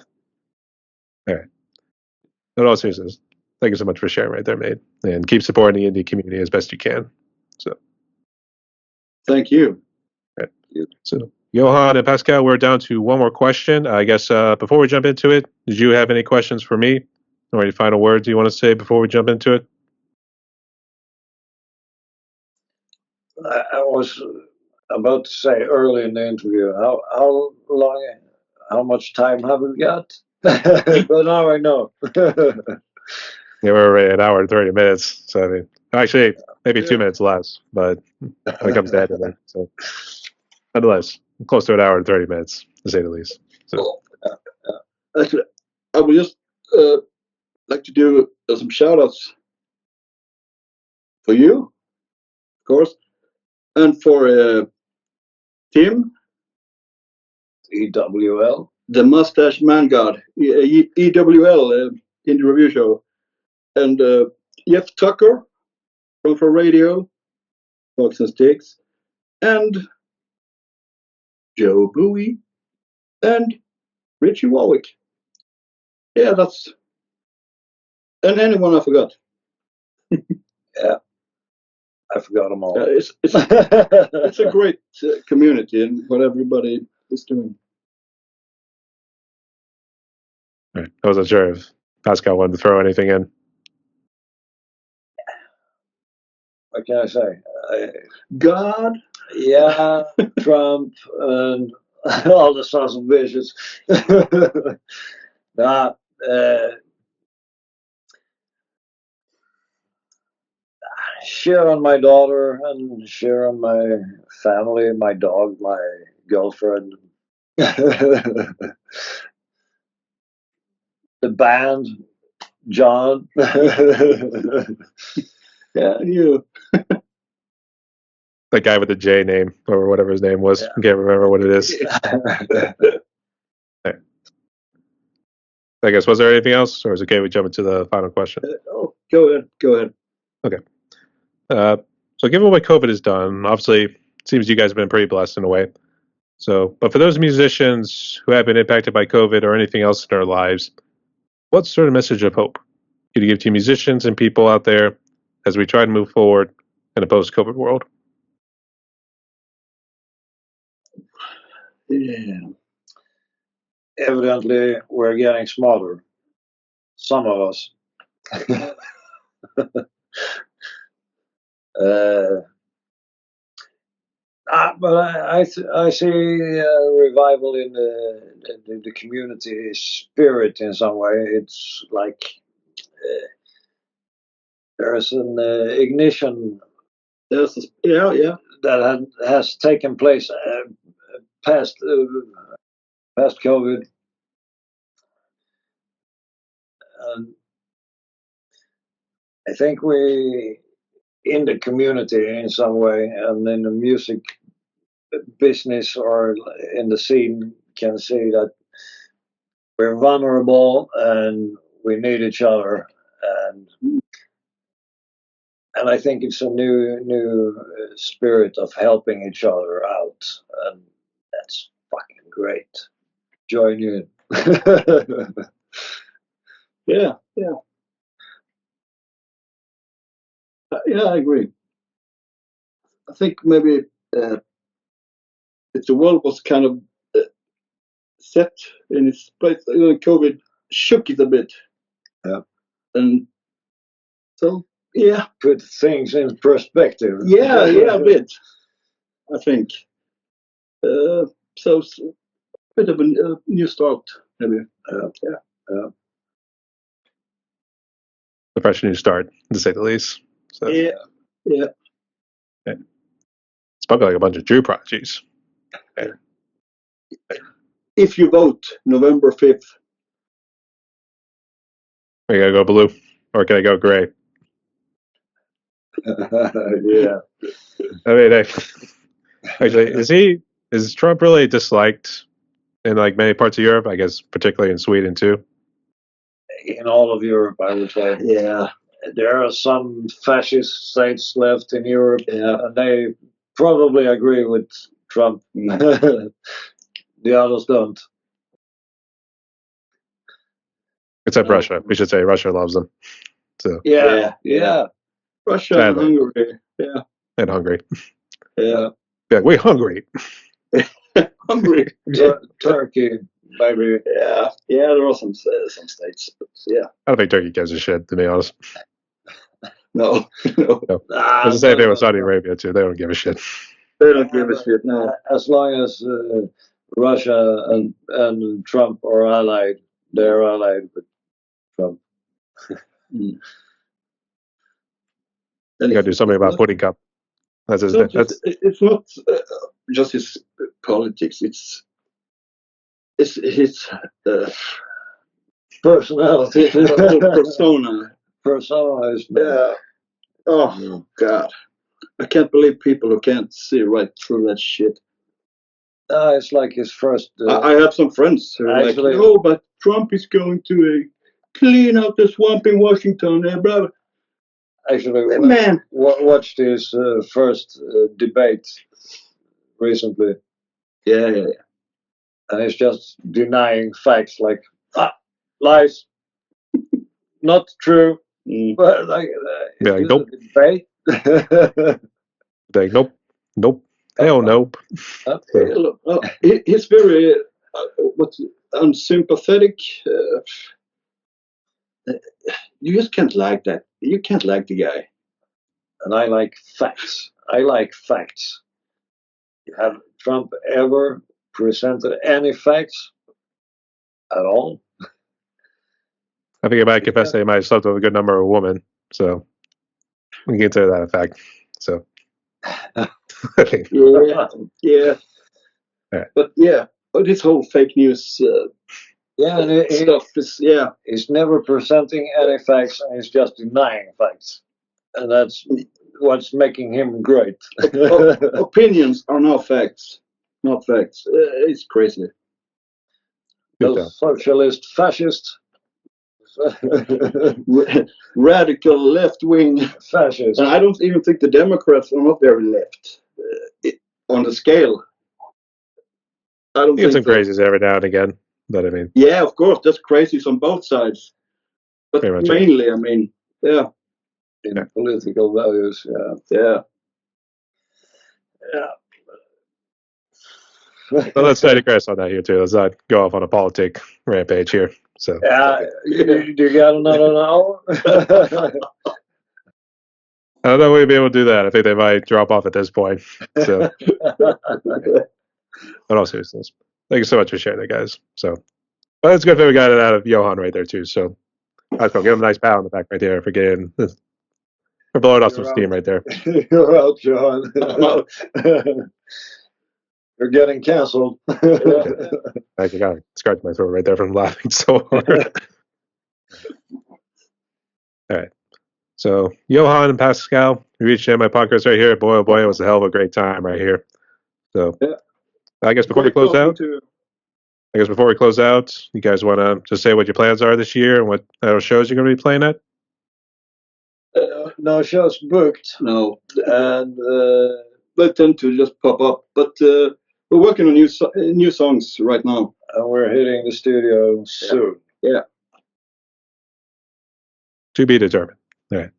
All right. In all seriousness, thank you so much for sharing right there, mate. And keep supporting the indie community as best you can. So. Thank you. Right. So, Johan and Pascal, we're down to one more question. I guess before we jump into it, did you have any questions for me? Or any final words you want to say before we jump into it? I was about to say early in the interview, how much time have we got? But now I know. Yeah, we're already an hour and 30 minutes. So, I mean, actually, maybe 2 minutes less, but when it comes to editing. So, nonetheless, close to an hour and 30 minutes, to say the least. So. Actually, I would just like to do some shout outs for you, of course, and for Tim. EWL. The Mustache Man God. EWL in the review show. And Jeff Tucker from For Radio, Fox and Sticks, and Joe Bowie, and Richie Warwick. Yeah, that's. And anyone I forgot. Yeah, I forgot them all. It's it's a great community and what everybody is doing. Right. I wasn't sure if Pascal wanted to throw anything in. What can I say? God. Yeah, Trump and all the sons of bitches. Share on my daughter and share on my family, my dog, my girlfriend. The band, John. Yeah, you. that guy with the J name or whatever his name was. Yeah. I can't remember what it is. I guess, was there anything else, or is it okay we jump into the final question? Oh, go ahead. Go ahead. Okay. So given what COVID has done, obviously it seems you guys have been pretty blessed in a way. So, but for those musicians who have been impacted by COVID or anything else in their lives, what sort of message of hope could you give to musicians and people out there as we try to move forward in a post-COVID world? Yeah. Evidently, we're getting smarter. Some of us. But I see a revival in the community spirit in some way. It's like there's an ignition that has taken place past COVID, and I think we in the community in some way, and in the music business or in the scene, can see that we're vulnerable and we need each other, and I think it's a new spirit of helping each other out, and that's fucking great. Join in. Yeah. I agree. I think maybe if the world was kind of set in its place, COVID shook it a bit. Yeah. And so, Put things in perspective. Yeah, a bit. I think. So it's a bit of a new start, maybe. A fresh new start, to say the least. So, Yeah. It's probably like a bunch of Drew prodigies. If you vote November 5th, I gotta go blue, or can I go gray? Yeah. I mean, actually, is Trump really disliked in like many parts of Europe? I guess particularly in Sweden too. In all of Europe, I would say. yeah, There are some fascist states left in Europe, Yeah. and they probably agree with Trump. The others don't. Except Russia, we should say Russia loves them. So Yeah. Russia Sadly. and Hungary, and Hungary. yeah, Yeah, we hungry. Hungary, Turkey, maybe. yeah. There are some states, but yeah, I don't think Turkey gives a shit, to be honest. no, It's the same thing with Saudi Arabia too. They don't give a shit. they don't give a shit. No, As long as Russia and Trump are allied, they're allied with Trump. Mm. You gotta do something about Putin Cup. That's his. It's not just his politics. It's his Personality. persona. Persona is Yeah. Oh God, I can't believe people who can't see right through that shit. it's like his first. I have some friends who are Actually- like, no, but Trump is going to clean out the swamp in Washington. Blah. Actually, Man, watched his first debate recently, yeah. and he's just denying facts like lies, not true. Mm. But like, Yeah, is nope. this a debate? Like, nope, hell nope. Look, he's very unsympathetic. You just can't like that. You can't like the guy. And I like facts. Have Trump ever presented any facts at all? I think I might confess that he might have slept with a good number of women, so we can consider that a fact. So, I think Yeah. Yeah. But this whole fake news And stuff is he's never presenting any facts, and he's just denying facts, and that's what's making him great. Opinions are not facts. Not facts. It's crazy. Those socialist, fascist, Radical left wing fascist. And I don't even think the Democrats are not very left on the scale. I don't You get think some so. crazies every now and again, but I mean, Yeah, of course, that's crazies on both sides. But Pretty much, mainly, I mean, yeah, In political values, yeah. well, let's digress on that here too. Let's not go off on a politic rampage here. So you got another now? I don't know if we'll be able to do that. I think they might drop off at this point. So, but all seriousness, thank you so much for sharing that, guys. So, well, it's good that we got it out of Johan right there too. So, let's go give him a nice pat on the back right there for getting for blowing off some steam right there. You're out, John. You're getting canceled. I got scratched my throat right there from laughing so hard. All right. So, Johan and Pascal, we reached the end of my podcast right here. Boy, oh boy, it was a hell of a great time right here. So, I guess before we close out, you guys want to just say what your plans are this year and what shows you're going to be playing at? No shows booked. No, and they tend to just pop up. But we're working on new songs right now. And we're hitting the studio soon. Yeah. To be determined. All right.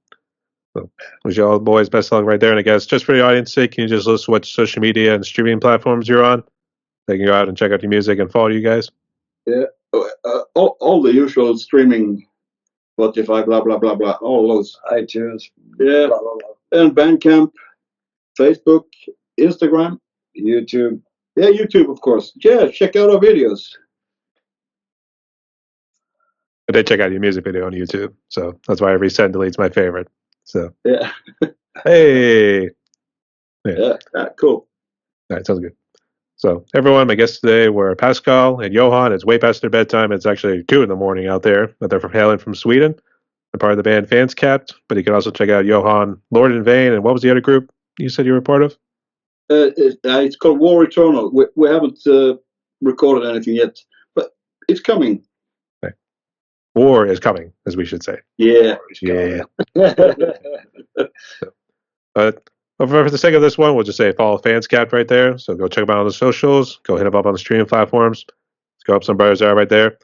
So, wish you all boys best of luck right there. And I guess just for the audience sake, can you just list what social media and streaming platforms you're on? They can go out and check out your music and follow you guys. Yeah, all the usual streaming, Spotify, blah blah blah blah, all those. iTunes. Yeah, Blah, blah, blah. and Bandcamp, Facebook, Instagram, YouTube. Yeah, YouTube, of course. Yeah, check out our videos. But they check out your music video on YouTube, so that's why every send deletes my favorite. So Yeah. hey, Yeah, cool. All right, sounds good. So everyone, my guests today were Pascal and Johan. It's way past their bedtime. It's actually 2 a.m. out there, but they're hailing from Sweden. They're part of the band Fanskapt, but you can also check out Johan, Lord in Vain, and what was the other group you said you were part of? It's called War Eternal. We haven't recorded anything yet, but it's coming. Okay. War is coming, as we should say. Yeah. Yeah. But for the sake of this one, we'll just say follow Fanscapt right there. So go check them out on the socials. Go hit them up on the streaming platforms. Let's go up some brothers there right there.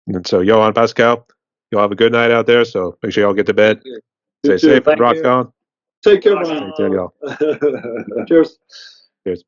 And so Johan, Pascal, you'll have a good night out there. So make sure y'all get to bed. Stay safe and rock on. Take care, man. Y'all. Cheers. Cheers.